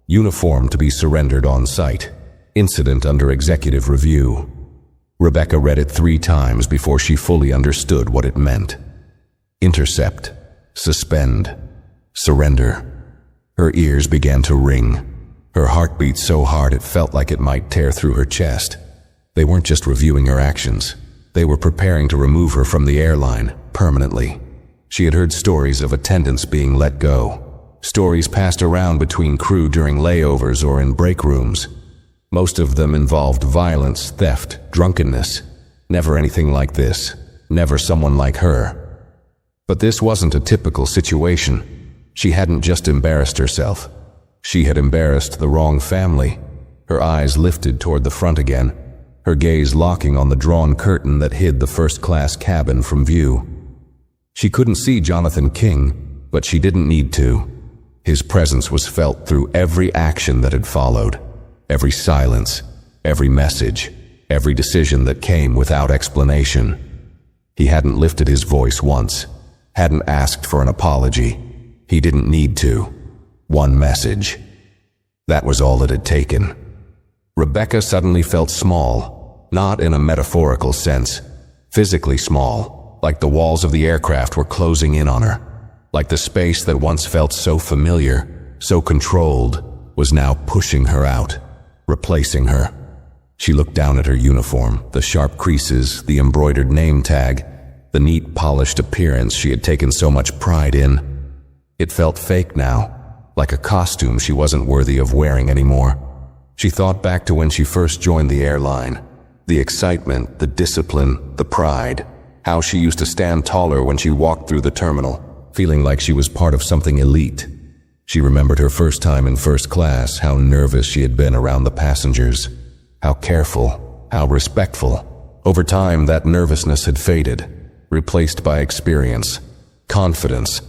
Uniform to be surrendered on site. Incident under executive review. Rebecca read it 3 times before she fully understood what it meant. Intercept. Suspend. Surrender. Her ears began to ring. Her heart beat so hard it felt like it might tear through her chest. They weren't just reviewing her actions. They were preparing to remove her from the airline, permanently. She had heard stories of attendants being let go. Stories passed around between crew during layovers or in break rooms. Most of them involved violence, theft, drunkenness. Never anything like this. Never someone like her. But this wasn't a typical situation. She hadn't just embarrassed herself. She had embarrassed the wrong family. Her eyes lifted toward the front again, her gaze locking on the drawn curtain that hid the first-class cabin from view. She couldn't see Jonathan King, but she didn't need to. His presence was felt through every action that had followed, every silence, every message, every decision that came without explanation. He hadn't lifted his voice once, hadn't asked for an apology. He didn't need to. One message. That was all it had taken. Rebecca suddenly felt small, not in a metaphorical sense, physically small, like the walls of the aircraft were closing in on her, like the space that once felt so familiar, so controlled, was now pushing her out, replacing her. She looked down at her uniform, the sharp creases, the embroidered name tag, the neat polished appearance she had taken so much pride in. It felt fake now, like a costume she wasn't worthy of wearing anymore. She thought back to when she first joined the airline. The excitement, the discipline, the pride. How she used to stand taller when she walked through the terminal, feeling like she was part of something elite. She remembered her first time in first class, how nervous she had been around the passengers. How careful, how respectful. Over time, that nervousness had faded, replaced by experience, confidence.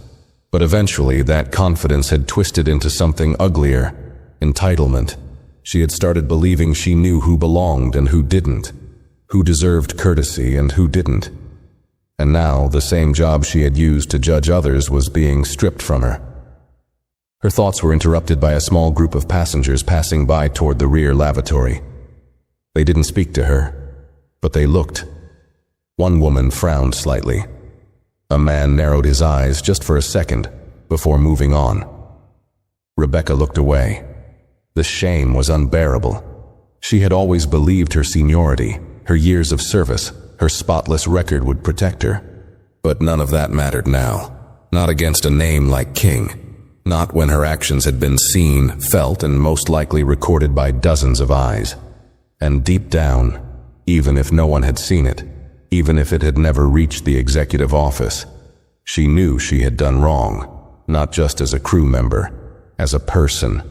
But eventually, that confidence had twisted into something uglier, entitlement. She had started believing she knew who belonged and who didn't, who deserved courtesy and who didn't. And now, the same job she had used to judge others was being stripped from her. Her thoughts were interrupted by a small group of passengers passing by toward the rear lavatory. They didn't speak to her, but they looked. One woman frowned slightly. A man narrowed his eyes just for a second before moving on. Rebecca looked away. The shame was unbearable. She had always believed her seniority, her years of service, her spotless record would protect her. But none of that mattered now. Not against a name like King. Not when her actions had been seen, felt, and most likely recorded by dozens of eyes. And deep down, even if no one had seen it, even if it had never reached the executive office, she knew she had done wrong, not just as a crew member, as a person.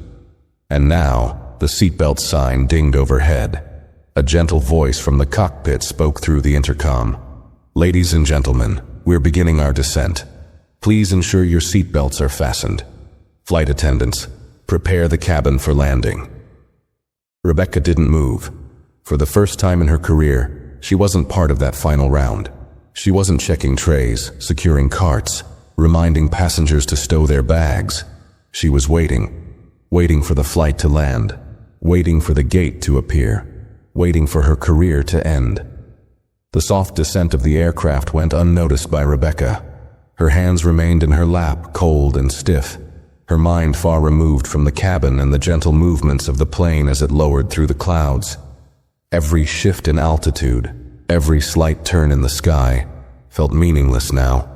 And now, the seatbelt sign dinged overhead. A gentle voice from the cockpit spoke through the intercom. "Ladies and gentlemen, we're beginning our descent. Please ensure your seatbelts are fastened. Flight attendants, prepare the cabin for landing." Rebecca didn't move. For the first time in her career, she wasn't part of that final round. She wasn't checking trays, securing carts, reminding passengers to stow their bags. She was waiting for the flight to land, waiting for the gate to appear, waiting for her career to end. The soft descent of the aircraft went unnoticed by Rebecca. Her hands remained in her lap, cold and stiff, her mind far removed from the cabin and the gentle movements of the plane as it lowered through the clouds. Every shift in altitude, every slight turn in the sky, felt meaningless now.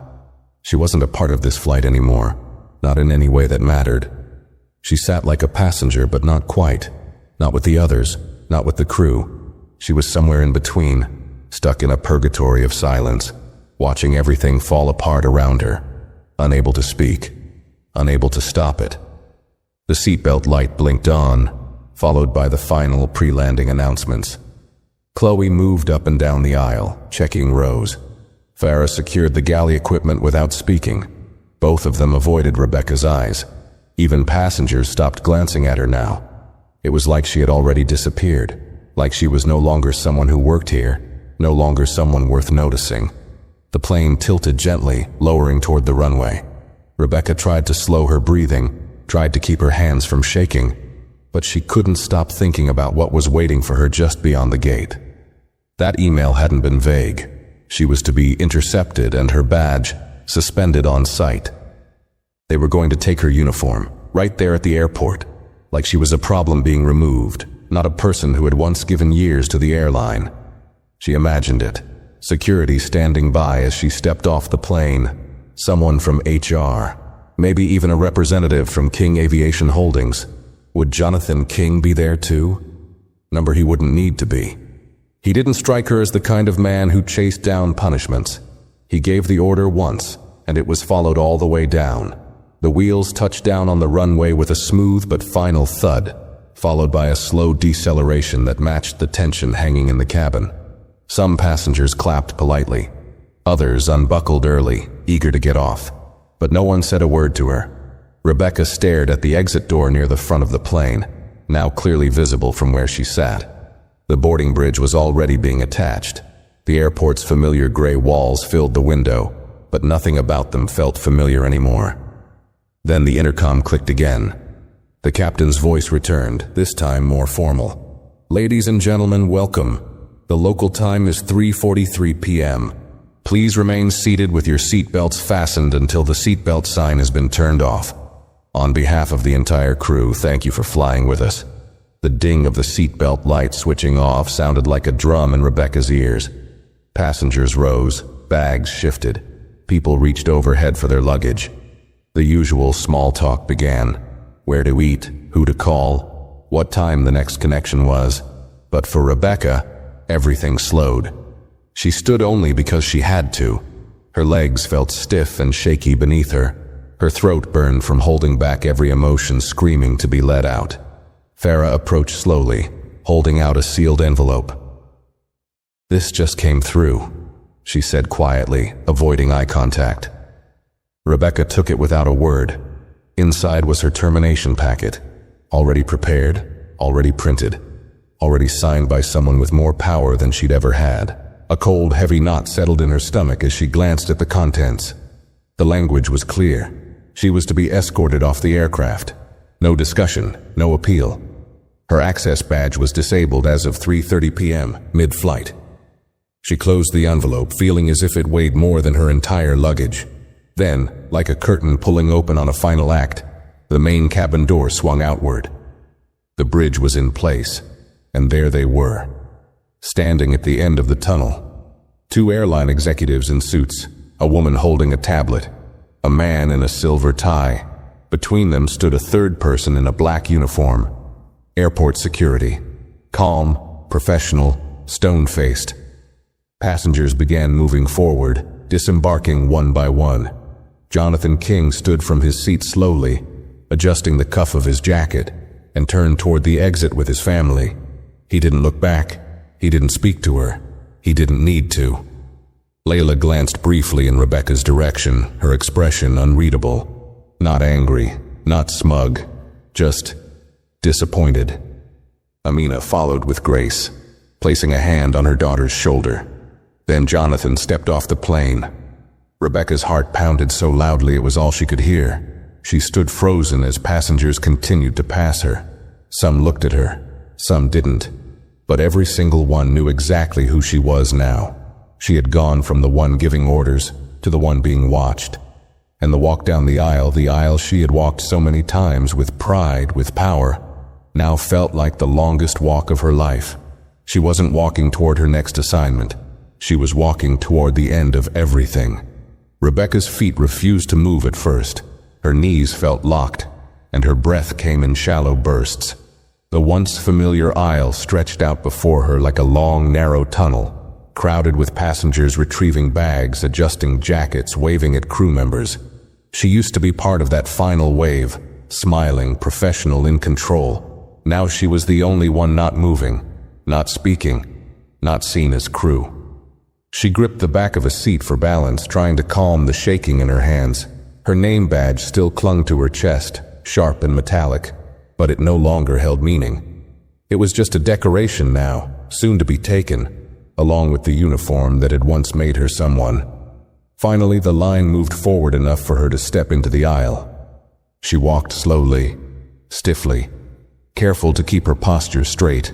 She wasn't a part of this flight anymore, not in any way that mattered. She sat like a passenger, but not quite. Not with the others, not with the crew. She was somewhere in between, stuck in a purgatory of silence, watching everything fall apart around her, unable to speak, unable to stop it. The seatbelt light blinked on, followed by the final pre-landing announcements. Chloe moved up and down the aisle, checking rows. Farah secured the galley equipment without speaking. Both of them avoided Rebecca's eyes. Even passengers stopped glancing at her now. It was like she had already disappeared, like she was no longer someone who worked here, no longer someone worth noticing. The plane tilted gently, lowering toward the runway. Rebecca tried to slow her breathing, tried to keep her hands from shaking, but she couldn't stop thinking about what was waiting for her just beyond the gate. That email hadn't been vague. She was to be intercepted and her badge suspended on sight. They were going to take her uniform, right there at the airport, like she was a problem being removed, not a person who had once given years to the airline. She imagined it, security standing by as she stepped off the plane, someone from HR, maybe even a representative from King Aviation Holdings. Would Jonathan King be there too? Number he wouldn't need to be. He didn't strike her as the kind of man who chased down punishments. He gave the order once, and it was followed all the way down. The wheels touched down on the runway with a smooth but final thud, followed by a slow deceleration that matched the tension hanging in the cabin. Some passengers clapped politely. Others unbuckled early, eager to get off. But no one said a word to her. Rebecca stared at the exit door near the front of the plane, now clearly visible from where she sat. The boarding bridge was already being attached. The airport's familiar gray walls filled the window, but nothing about them felt familiar anymore. Then the intercom clicked again. The captain's voice returned, this time more formal. "Ladies and gentlemen, welcome. The local time is 3:43 p.m. Please remain seated with your seatbelts fastened until the seatbelt sign has been turned off. On behalf of the entire crew, thank you for flying with us." The ding of the seatbelt light switching off sounded like a drum in Rebecca's ears. Passengers rose, bags shifted. People reached overhead for their luggage. The usual small talk began. Where to eat, who to call, what time the next connection was. But for Rebecca, everything slowed. She stood only because she had to. Her legs felt stiff and shaky beneath her. Her throat burned from holding back every emotion screaming to be let out. Farah approached slowly, holding out a sealed envelope. "This just came through," she said quietly, avoiding eye contact. Rebecca took it without a word. Inside was her termination packet, already prepared, already printed, already signed by someone with more power than she'd ever had. A cold, heavy knot settled in her stomach as she glanced at the contents. The language was clear. She was to be escorted off the aircraft. No discussion, no appeal. Her access badge was disabled as of 3:30 p.m., mid-flight. She closed the envelope, feeling as if it weighed more than her entire luggage. Then, like a curtain pulling open on a final act, the main cabin door swung outward. The bridge was in place, and there they were, standing at the end of the tunnel. Two airline executives in suits, a woman holding a tablet, a man in a silver tie. Between them stood a third person in a black uniform. Airport security. Calm, professional, stone-faced. Passengers began moving forward, disembarking one by one. Jonathan King stood from his seat slowly, adjusting the cuff of his jacket, and turned toward the exit with his family. He didn't look back. He didn't speak to her. He didn't need to. Layla glanced briefly in Rebecca's direction, her expression unreadable. Not angry, not smug, just disappointed. Amina followed with grace, placing a hand on her daughter's shoulder. Then Jonathan stepped off the plane. Rebecca's heart pounded so loudly it was all she could hear. She stood frozen as passengers continued to pass her. Some looked at her, some didn't. but every single one knew exactly who she was now. She had gone from the one giving orders to the one being watched. And the walk down the aisle she had walked so many times with pride, with power, now felt like the longest walk of her life. She wasn't walking toward her next assignment. She was walking toward the end of everything. Rebecca's feet refused to move at first. Her knees felt locked, and her breath came in shallow bursts. The once familiar aisle stretched out before her like a long, narrow tunnel, crowded with passengers retrieving bags, adjusting jackets, waving at crew members. She used to be part of that final wave, smiling, professional, in control. Now she was the only one not moving, not speaking, not seen as crew. She gripped the back of a seat for balance, trying to calm the shaking in her hands. Her name badge still clung to her chest, sharp and metallic, but it no longer held meaning. It was just a decoration now, soon to be taken, along with the uniform that had once made her someone. Finally, the line moved forward enough for her to step into the aisle. She walked slowly, stiffly, careful to keep her posture straight,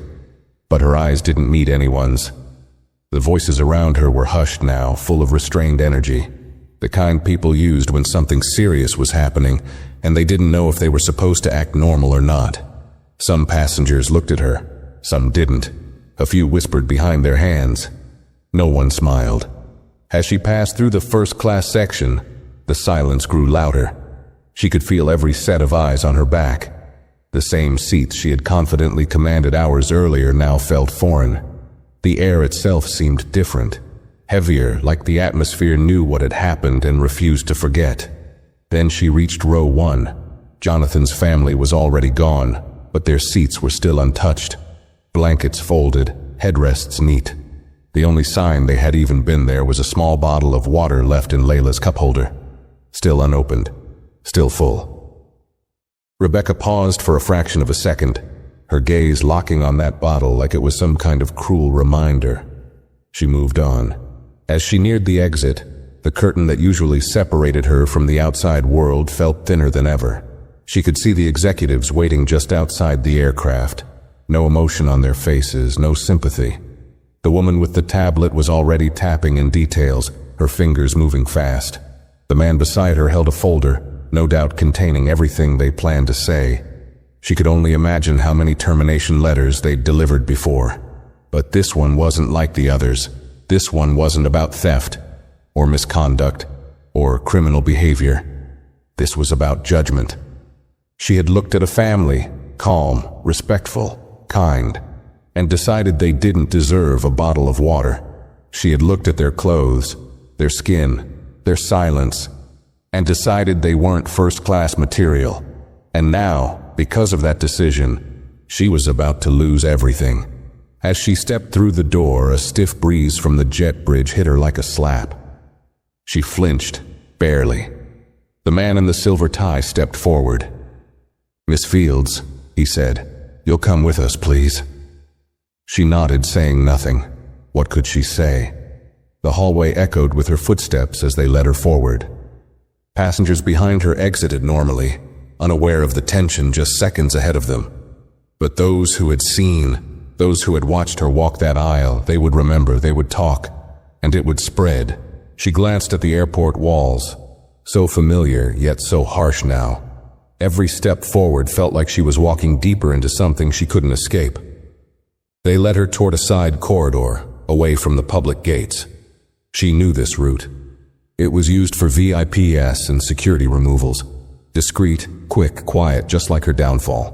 but her eyes didn't meet anyone's. The voices around her were hushed now, full of restrained energy, the kind people used when something serious was happening and they didn't know if they were supposed to act normal or not. Some passengers looked at her, some didn't. A few whispered behind their hands. No one smiled. As she passed through the first-class section, the silence grew louder. She could feel every set of eyes on her back. The same seats she had confidently commanded hours earlier now felt foreign. The air itself seemed different, heavier, like the atmosphere knew what had happened and refused to forget. Then she reached row 1. Jonathan's family was already gone, but their seats were still untouched. Blankets folded, headrests neat. The only sign they had even been there was a small bottle of water left in Layla's cup holder. Still unopened, still full. Rebecca paused for a fraction of a second, her gaze locking on that bottle like it was some kind of cruel reminder. She moved on. As she neared the exit, the curtain that usually separated her from the outside world felt thinner than ever. She could see the executives waiting just outside the aircraft. No emotion on their faces, no sympathy. The woman with the tablet was already tapping in details, her fingers moving fast. The man beside her held a folder, no doubt containing everything they planned to say. She could only imagine how many termination letters they'd delivered before. But this one wasn't like the others. This one wasn't about theft, or misconduct, or criminal behavior. This was about judgment. She had looked at a family, calm, respectful, kind, and decided they didn't deserve a bottle of water. She had looked at their clothes, their skin, their silence, and decided they weren't first-class material. And now, because of that decision, she was about to lose everything. As she stepped through the door, a stiff breeze from the jet bridge hit her like a slap. She flinched, barely. The man in the silver tie stepped forward. "Miss Fields," he said, "you'll come with us, please." She nodded, saying nothing. What could she say? The hallway echoed with her footsteps as they led her forward. Passengers behind her exited normally, unaware of the tension just seconds ahead of them. But those who had seen, those who had watched her walk that aisle, they would remember, they would talk, and it would spread. She glanced at the airport walls, so familiar yet so harsh now. Every step forward felt like she was walking deeper into something she couldn't escape. They led her toward a side corridor, away from the public gates. She knew this route. It was used for VIPs and security removals. Discreet, quick, quiet, just like her downfall.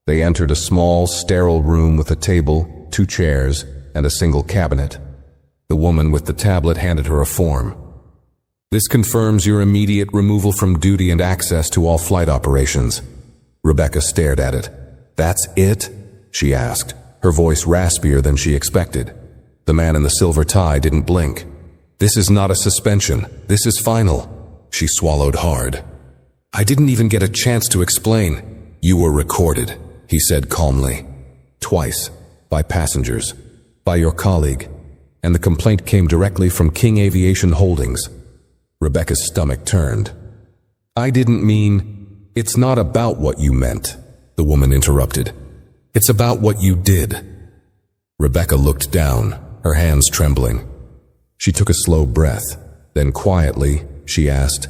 They entered a small, sterile room with a table, 2 chairs, and a single cabinet. The woman with the tablet handed her a form. "This confirms your immediate removal from duty and access to all flight operations." Rebecca stared at it. "That's it?" she asked, her voice raspier than she expected. The man in the silver tie didn't blink. "This is not a suspension. This is final." She swallowed hard. "I didn't even get a chance to explain." "You were recorded," he said calmly. "Twice. By passengers. By your colleague. And the complaint came directly from King Aviation Holdings." Rebecca's stomach turned. "I didn't mean—" "It's not about what you meant," the woman interrupted. "It's about what you did." Rebecca looked down, her hands trembling. She took a slow breath. Then quietly, she asked,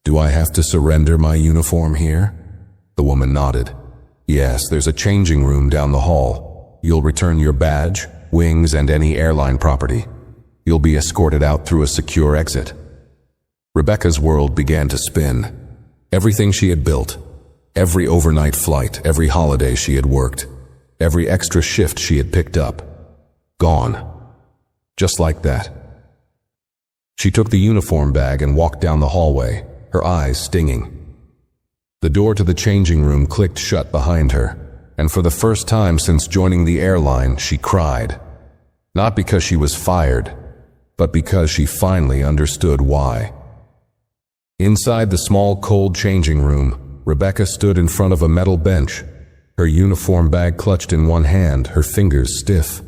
"Do I have to surrender my uniform here?" The woman nodded. "Yes, there's a changing room down the hall. You'll return your badge, wings, and any airline property. You'll be escorted out through a secure exit." Rebecca's world began to spin. Everything she had built, every overnight flight, every holiday she had worked, every extra shift she had picked up, gone. Just like that. She took the uniform bag and walked down the hallway, her eyes stinging. The door to the changing room clicked shut behind her, and for the first time since joining the airline, she cried. Not because she was fired, but because she finally understood why. Inside the small, cold changing room, Rebecca stood in front of a metal bench, her uniform bag clutched in one hand, her fingers stiff.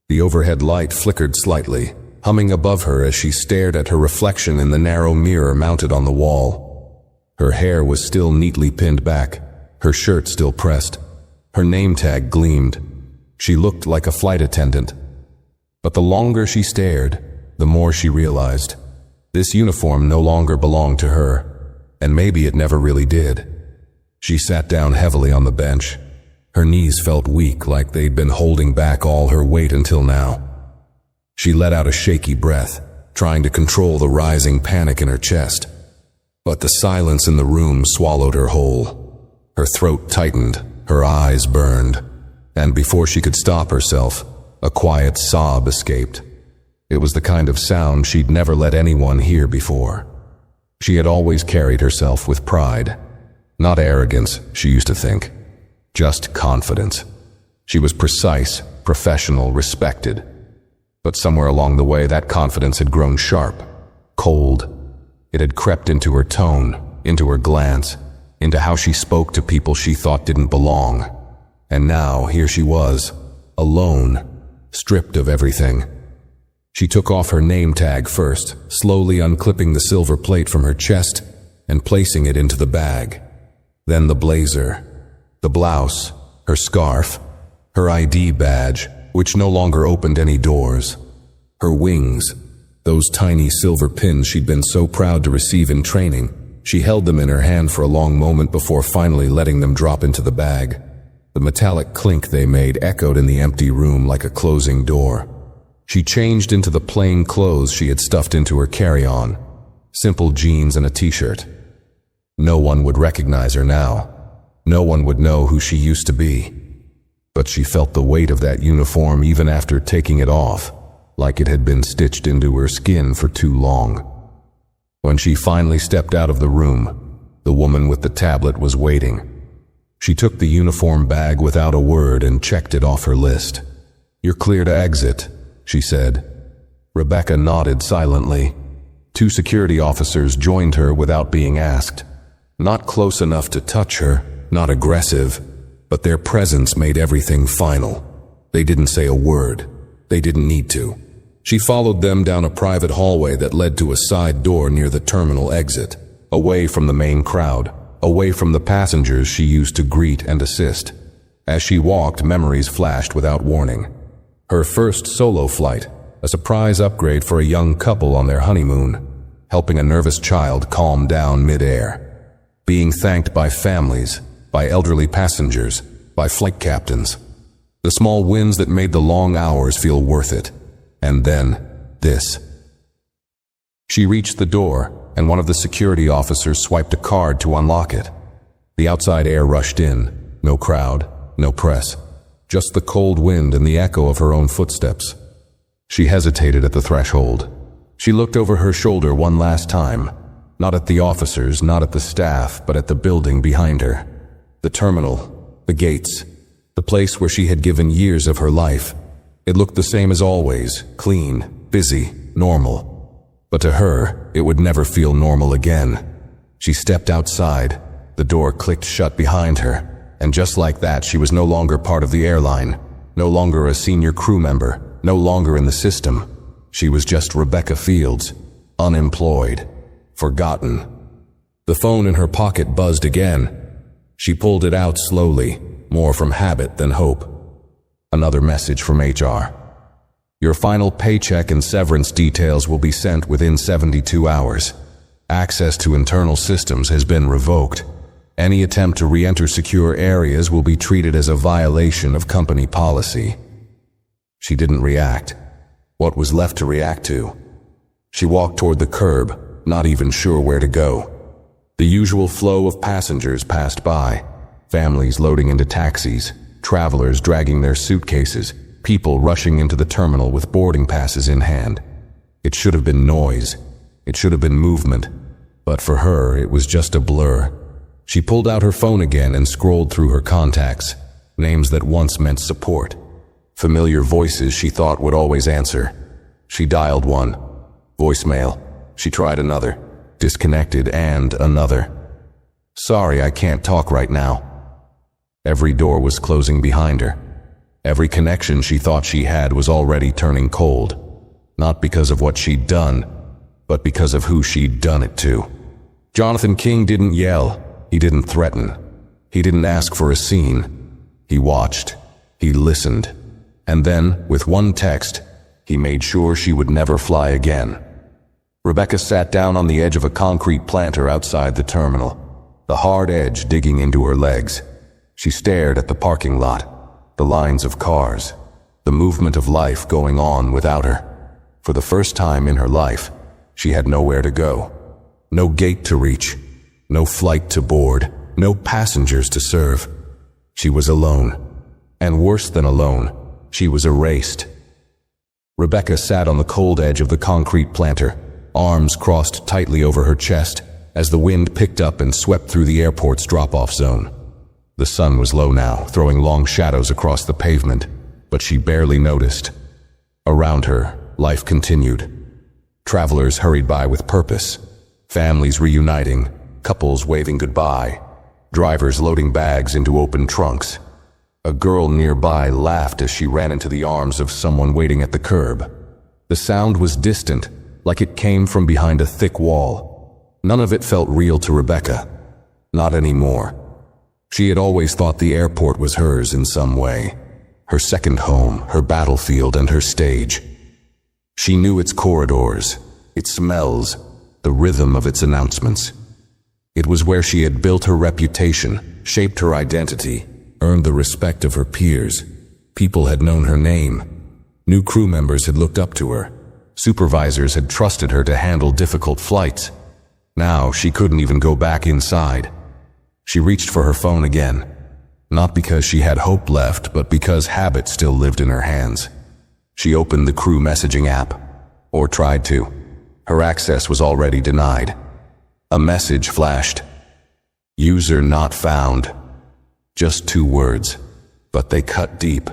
The overhead light flickered slightly, humming above her as she stared at her reflection in the narrow mirror mounted on the wall. Her hair was still neatly pinned back, her shirt still pressed. Her name tag gleamed. She looked like a flight attendant. But the longer she stared, the more she realized this uniform no longer belonged to her, and maybe it never really did. She sat down heavily on the bench. Her knees felt weak, like they'd been holding back all her weight until now. She let out a shaky breath, trying to control the rising panic in her chest. But the silence in the room swallowed her whole. Her throat tightened, her eyes burned, and before she could stop herself, a quiet sob escaped. It was the kind of sound she'd never let anyone hear before. She had always carried herself with pride. Not arrogance, she used to think. Just confidence. She was precise, professional, respected. But somewhere along the way, that confidence had grown sharp, cold. It had crept into her tone, into her glance, into how she spoke to people she thought didn't belong. And now, here she was, alone, stripped of everything. She took off her name tag first, slowly unclipping the silver plate from her chest and placing it into the bag. Then the blazer, the blouse, her scarf, her ID badge, which no longer opened any doors, her wings, those tiny silver pins she'd been so proud to receive in training. She held them in her hand for a long moment before finally letting them drop into the bag. The metallic clink they made echoed in the empty room like a closing door. She changed into the plain clothes she had stuffed into her carry-on, simple jeans and a t-shirt. No one would recognize her now. No one would know who she used to be. But she felt the weight of that uniform even after taking it off, like it had been stitched into her skin for too long. When she finally stepped out of the room, the woman with the tablet was waiting. She took the uniform bag without a word and checked it off her list. "You're clear to exit," she said. Rebecca nodded silently. 2 security officers joined her without being asked. Not close enough to touch her, not aggressive, but their presence made everything final. They didn't say a word. They didn't need to. She followed them down a private hallway that led to a side door near the terminal exit, away from the main crowd, away from the passengers she used to greet and assist. As she walked, memories flashed without warning. Her first solo flight, a surprise upgrade for a young couple on their honeymoon, helping a nervous child calm down mid-air. Being thanked by families, by elderly passengers, by flight captains. The small wins that made the long hours feel worth it. And then, this. She reached the door, and one of the security officers swiped a card to unlock it. The outside air rushed in. No crowd, no press. Just the cold wind and the echo of her own footsteps. She hesitated at the threshold. She looked over her shoulder one last time. Not at the officers, not at the staff, but at the building behind her. The terminal, the gates, the place where she had given years of her life. It looked the same as always, clean, busy, normal. But to her, it would never feel normal again. She stepped outside. The door clicked shut behind her. And just like that, she was no longer part of the airline, no longer a senior crew member, no longer in the system. She was just Rebecca Fields, unemployed, forgotten. The phone in her pocket buzzed again. She pulled it out slowly, more from habit than hope. Another message from HR. Your final paycheck and severance details will be sent within 72 hours. Access to internal systems has been revoked. Any attempt to re-enter secure areas will be treated as a violation of company policy. She didn't react. What was left to react to? She walked toward the curb, not even sure where to go. The usual flow of passengers passed by, families loading into taxis, travelers dragging their suitcases, people rushing into the terminal with boarding passes in hand. It should have been noise. It should have been movement. But for her, it was just a blur. She pulled out her phone again and scrolled through her contacts, names that once meant support. Familiar voices she thought would always answer. She dialed one. Voicemail. She tried another. Disconnected, and another. Sorry, I can't talk right now. Every door was closing behind her. Every connection she thought she had was already turning cold. Not because of what she'd done, but because of who she'd done it to. Jonathan King didn't yell. He didn't threaten. He didn't ask for a scene. He watched. He listened. And then, with one text, he made sure she would never fly again. Rebecca sat down on the edge of a concrete planter outside the terminal, the hard edge digging into her legs. She stared at the parking lot, the lines of cars, the movement of life going on without her. For the first time in her life, she had nowhere to go. No gate to reach, no flight to board, no passengers to serve. She was alone. And worse than alone, she was erased. Rebecca sat on the cold edge of the concrete planter, arms crossed tightly over her chest, as the wind picked up and swept through the airport's drop-off zone. The sun was low now, throwing long shadows across the pavement, but she barely noticed. Around her, life continued. Travelers hurried by with purpose, families reuniting, couples waving goodbye, drivers loading bags into open trunks. A girl nearby laughed as she ran into the arms of someone waiting at the curb. The sound was distant, like it came from behind a thick wall. None of it felt real to Rebecca. Not anymore. She had always thought the airport was hers in some way. Her second home, her battlefield, and her stage. She knew its corridors, its smells, the rhythm of its announcements. It was where she had built her reputation, shaped her identity, earned the respect of her peers. People had known her name. New crew members had looked up to her. Supervisors had trusted her to handle difficult flights. Now she couldn't even go back inside. She reached for her phone again, not because she had hope left, but because habit still lived in her hands. She opened the crew messaging app, or tried to. Her access was already denied. A message flashed. User not found. Just 2 words, but they cut deep.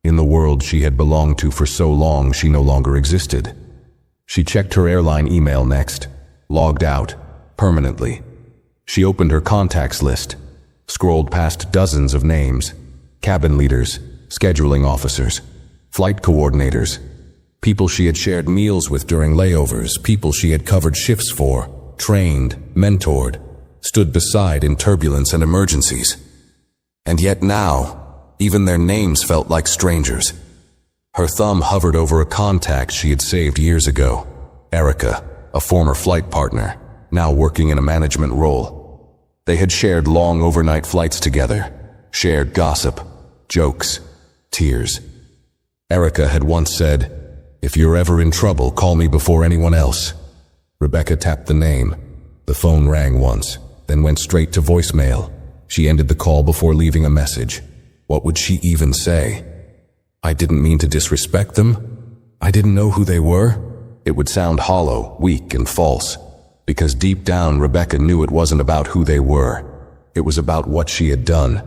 In the world she had belonged to for so long, she no longer existed. She checked her airline email next, logged out, permanently. She opened her contacts list, scrolled past dozens of names, cabin leaders, scheduling officers, flight coordinators, people she had shared meals with during layovers, people she had covered shifts for, trained, mentored, stood beside in turbulence and emergencies. And yet now, even their names felt like strangers. Her thumb hovered over a contact she had saved years ago. Erica, a former flight partner, now working in a management role. They had shared long overnight flights together, shared gossip, jokes, tears. Erica had once said, "If you're ever in trouble, call me before anyone else." Rebecca tapped the name. The phone rang once, then went straight to voicemail. She ended the call before leaving a message. What would she even say? I didn't mean to disrespect them. I didn't know who they were. It would sound hollow, weak, and false, because deep down Rebecca knew it wasn't about who they were. It was about what she had done.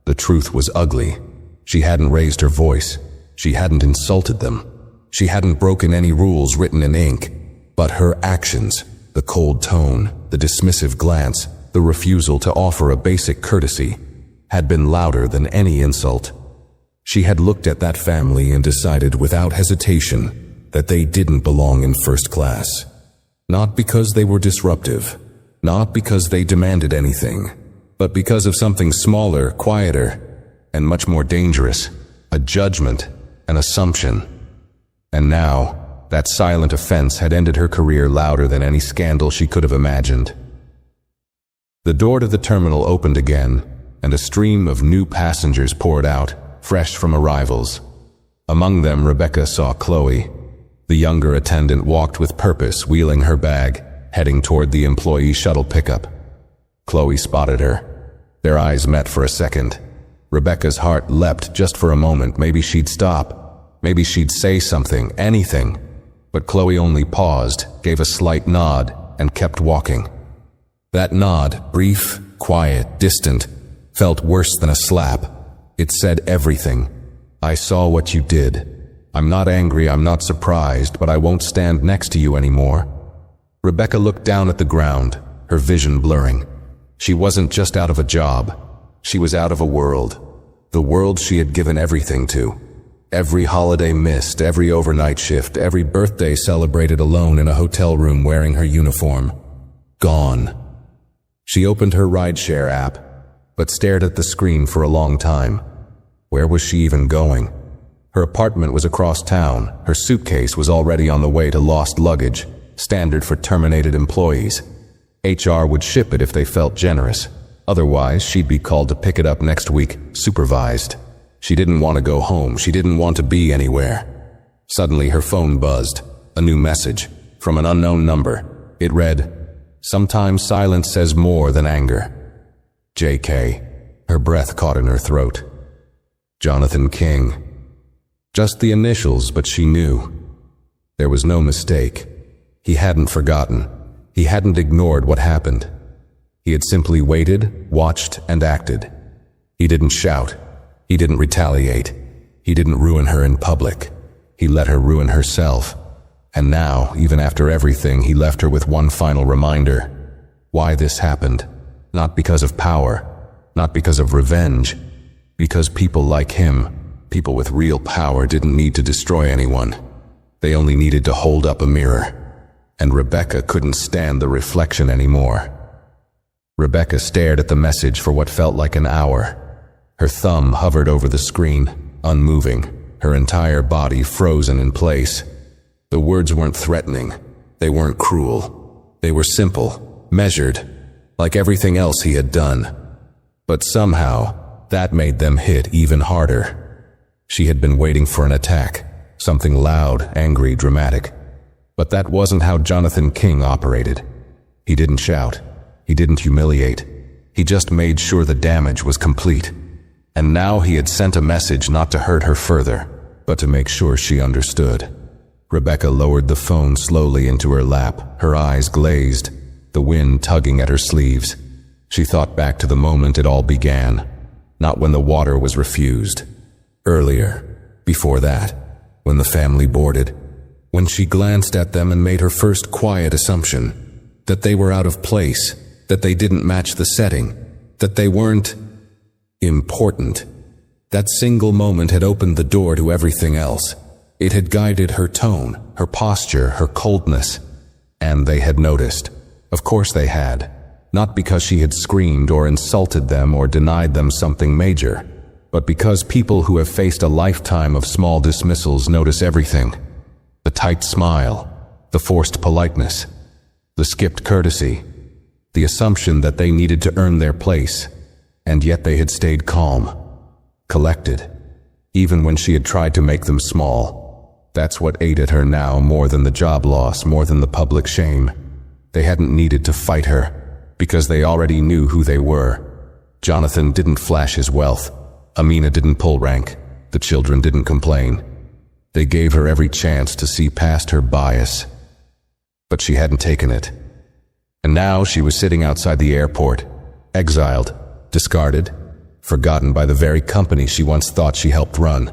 The truth was ugly. She hadn't raised her voice. She hadn't insulted them. She hadn't broken any rules written in ink. But her actions, the cold tone, the dismissive glance, the refusal to offer a basic courtesy, had been louder than any insult. She had looked at that family and decided without hesitation that they didn't belong in first class. Not because they were disruptive, not because they demanded anything, but because of something smaller, quieter, and much more dangerous. a judgment, an assumption. And now, that silent offense had ended her career louder than any scandal she could have imagined. The door to the terminal opened again, and a stream of new passengers poured out, fresh from arrivals. Among them, Rebecca saw Chloe. The younger attendant walked with purpose, wheeling her bag, heading toward the employee shuttle pickup. Chloe spotted her. Their eyes met for a second. Rebecca's heart leapt just for a moment. Maybe she'd stop. Maybe she'd say something, anything. But Chloe only paused, gave a slight nod, and kept walking. That nod, brief, quiet, distant, felt worse than a slap. It said everything. I saw what you did. I'm not angry, I'm not surprised, but I won't stand next to you anymore. Rebecca looked down at the ground, her vision blurring. She wasn't just out of a job. She was out of a world. The world she had given everything to. Every holiday missed, every overnight shift, every birthday celebrated alone in a hotel room wearing her uniform. Gone. She opened her rideshare app, but stared at the screen for a long time. Where was she even going? Her apartment was across town. Her suitcase was already on the way to lost luggage, standard for terminated employees. HR would ship it if they felt generous. Otherwise, she'd be called to pick it up next week, supervised. She didn't want to go home. She didn't want to be anywhere. Suddenly, her phone buzzed. A new message from an unknown number. It read, "Sometimes silence says more than anger." JK. Her breath caught in her throat. Jonathan King. Just the initials, but she knew. There was no mistake. He hadn't forgotten. He hadn't ignored what happened. He had simply waited, watched, and acted. He didn't shout. He didn't retaliate. He didn't ruin her in public. He let her ruin herself. And now, even after everything, he left her with one final reminder. Why this happened. Not because of power. Not because of revenge. Because people like him, people with real power, didn't need to destroy anyone. They only needed to hold up a mirror. And Rebecca couldn't stand the reflection anymore. Rebecca stared at the message for what felt like an hour. Her thumb hovered over the screen, unmoving, her entire body frozen in place. The words weren't threatening. They weren't cruel. They were simple, measured, like everything else he had done. But somehow, that made them hit even harder. She had been waiting for an attack, something loud, angry, dramatic. But that wasn't how Jonathan King operated. He didn't shout. He didn't humiliate. He just made sure the damage was complete. And now he had sent a message not to hurt her further, but to make sure she understood. Rebecca lowered the phone slowly into her lap, her eyes glazed, the wind tugging at her sleeves. She thought back to the moment it all began, not when the water was refused. Earlier, before that, when the family boarded, when she glanced at them and made her first quiet assumption, that they were out of place, that they didn't match the setting, that they weren't important. That single moment had opened the door to everything else. It had guided her tone, her posture, her coldness. And they had noticed. Of course they had. Not because she had screamed or insulted them or denied them something major, but because people who have faced a lifetime of small dismissals notice everything. The tight smile, the forced politeness, the skipped courtesy, the assumption that they needed to earn their place, and yet they had stayed calm, collected, even when she had tried to make them small. That's what ate at her now more than the job loss, more than the public shame. They hadn't needed to fight her, because they already knew who they were. Jonathan didn't flash his wealth. Amina didn't pull rank. The children didn't complain. They gave her every chance to see past her bias. But she hadn't taken it. And now she was sitting outside the airport, exiled, discarded, forgotten by the very company she once thought she helped run.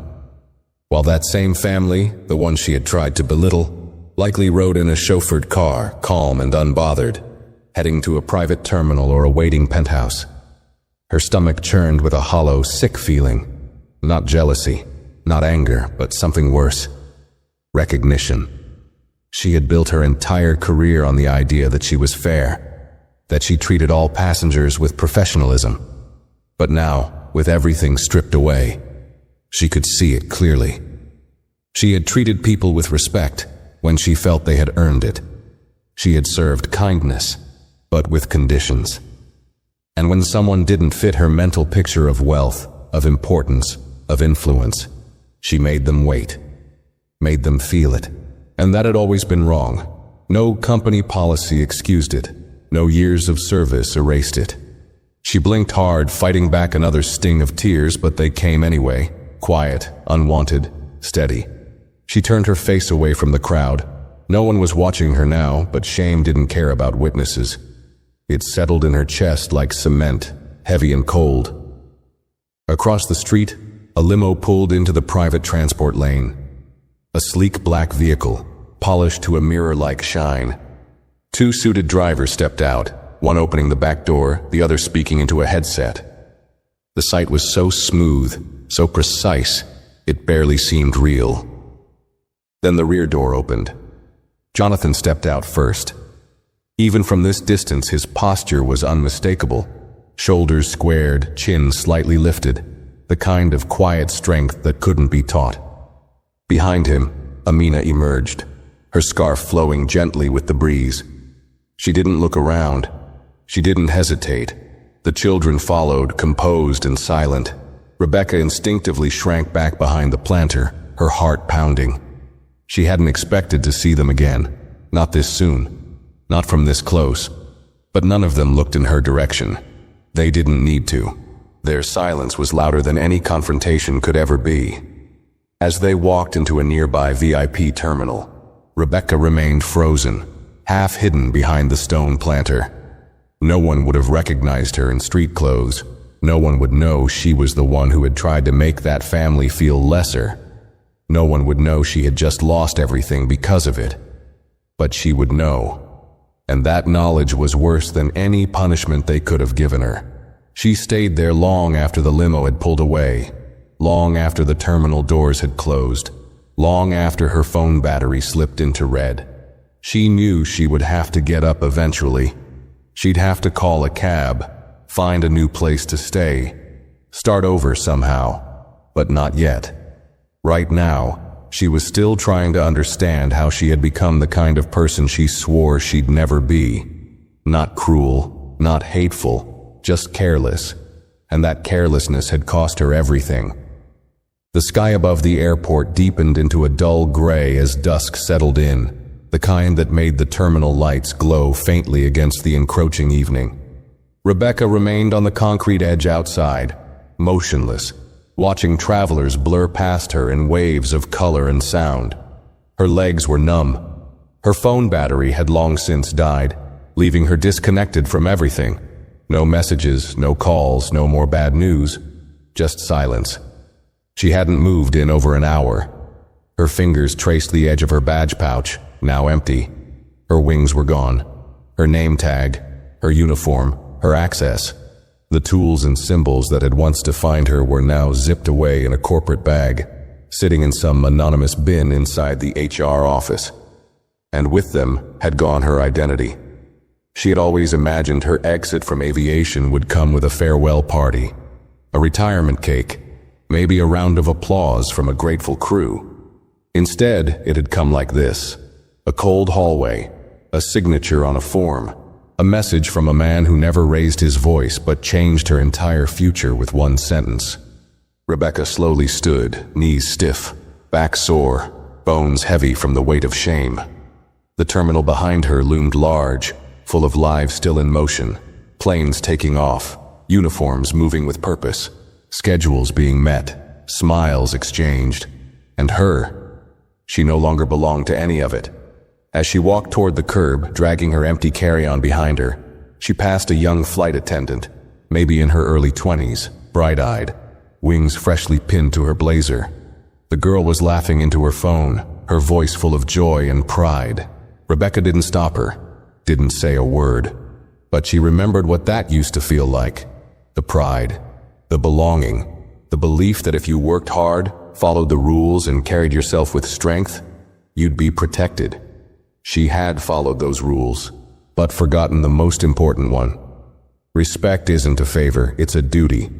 While that same family, the one she had tried to belittle, likely rode in a chauffeured car, calm and unbothered, heading to a private terminal or a waiting penthouse. Her stomach churned with a hollow, sick feeling. Not jealousy, not anger, but something worse. Recognition. She had built her entire career on the idea that she was fair, that she treated all passengers with professionalism. But now, with everything stripped away, She could see it clearly. She had treated people with respect when she felt they had earned it. She had served kindness, but with conditions. And when someone didn't fit her mental picture of wealth, of importance, of influence, she made them wait, made them feel it. And that had always been wrong. No company policy excused it. No years of service erased it. She blinked hard, fighting back another sting of tears, but they came anyway, quiet, unwanted, steady. She turned her face away from the crowd. No one was watching her now, but shame didn't care about witnesses. It settled in her chest like cement, heavy and cold. Across the street, a limo pulled into the private transport lane. A sleek black vehicle, polished to a mirror-like shine. Two suited drivers stepped out, one opening the back door, the other speaking into a headset. The sight was so smooth, so precise, it barely seemed real. Then the rear door opened. Jonathan stepped out first. Even from this distance, his posture was unmistakable. Shoulders squared, chin slightly lifted, the kind of quiet strength that couldn't be taught. Behind him, Amina emerged, her scarf flowing gently with the breeze. She didn't look around. She didn't hesitate. The children followed, composed and silent. Rebecca instinctively shrank back behind the planter, her heart pounding. She hadn't expected to see them again. Not this soon. Not from this close. But none of them looked in her direction. They didn't need to. Their silence was louder than any confrontation could ever be. As they walked into a nearby VIP terminal, Rebecca remained frozen, half hidden behind the stone planter. No one would have recognized her in street clothes. No one would know she was the one who had tried to make that family feel lesser. No one would know she had just lost everything because of it. But she would know. And that knowledge was worse than any punishment they could have given her. She stayed there long after the limo had pulled away, long after the terminal doors had closed, long after her phone battery slipped into red. She knew she would have to get up eventually. She'd have to call a cab, find a new place to stay, start over somehow, but not yet. Right now, she was still trying to understand how she had become the kind of person she swore she'd never be. Not cruel, not hateful, just careless. And that carelessness had cost her everything. The sky above the airport deepened into a dull gray as dusk settled in, the kind that made the terminal lights glow faintly against the encroaching evening. Rebecca remained on the concrete edge outside, motionless, watching travelers blur past her in waves of color and sound. Her legs were numb. Her phone battery had long since died, leaving her disconnected from everything. No messages, no calls, no more bad news, just silence. She hadn't moved in over an hour. Her fingers traced the edge of her badge pouch, now empty. Her wings were gone. Her name tag, her uniform, her access. The tools and symbols that had once defined her were now zipped away in a corporate bag, sitting in some anonymous bin inside the HR office. And with them had gone her identity. She had always imagined her exit from aviation would come with a farewell party, a retirement cake, maybe a round of applause from a grateful crew. Instead, it had come like this: a cold hallway, a signature on a form, a message from a man who never raised his voice but changed her entire future with one sentence. Rebecca slowly stood, knees stiff, back sore, bones heavy from the weight of shame. The terminal behind her loomed large, full of lives still in motion, planes taking off, uniforms moving with purpose, schedules being met, smiles exchanged. And her, she no longer belonged to any of it. As she walked toward the curb, dragging her empty carry-on behind her, she passed a young flight attendant, maybe in her early 20s, bright-eyed, wings freshly pinned to her blazer. The girl was laughing into her phone, her voice full of joy and pride. Rebecca didn't stop her, didn't say a word, but she remembered what that used to feel like. The pride, the belonging, the belief that if you worked hard, followed the rules, and carried yourself with strength, you'd be protected. She had followed those rules, but forgotten the most important one. Respect isn't a favor, it's a duty.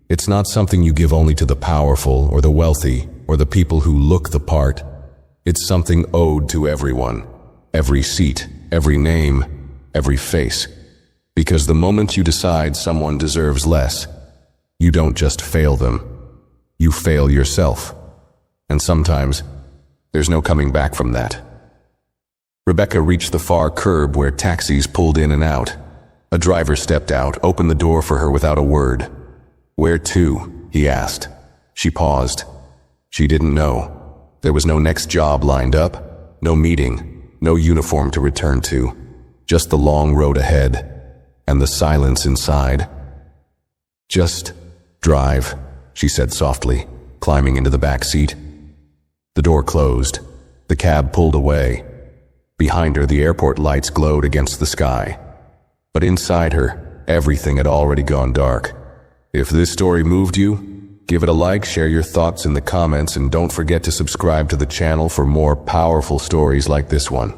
It's not something you give only to the powerful or the wealthy or the people who look the part. It's something owed to everyone. Every seat, every name, every face. Because the moment you decide someone deserves less, you don't just fail them. You fail yourself. And sometimes, there's no coming back from that. Rebecca reached the far curb where taxis pulled in and out. A driver stepped out, opened the door for her without a word. "Where to?" he asked. She paused. She didn't know. There was no next job lined up, no meeting, no uniform to return to. Just the long road ahead, and the silence inside. "Just drive," she said softly, climbing into the back seat. The door closed. The cab pulled away. Behind her, the airport lights glowed against the sky. But inside her, everything had already gone dark. If this story moved you, give it a like, share your thoughts in the comments, and don't forget to subscribe to the channel for more powerful stories like this one.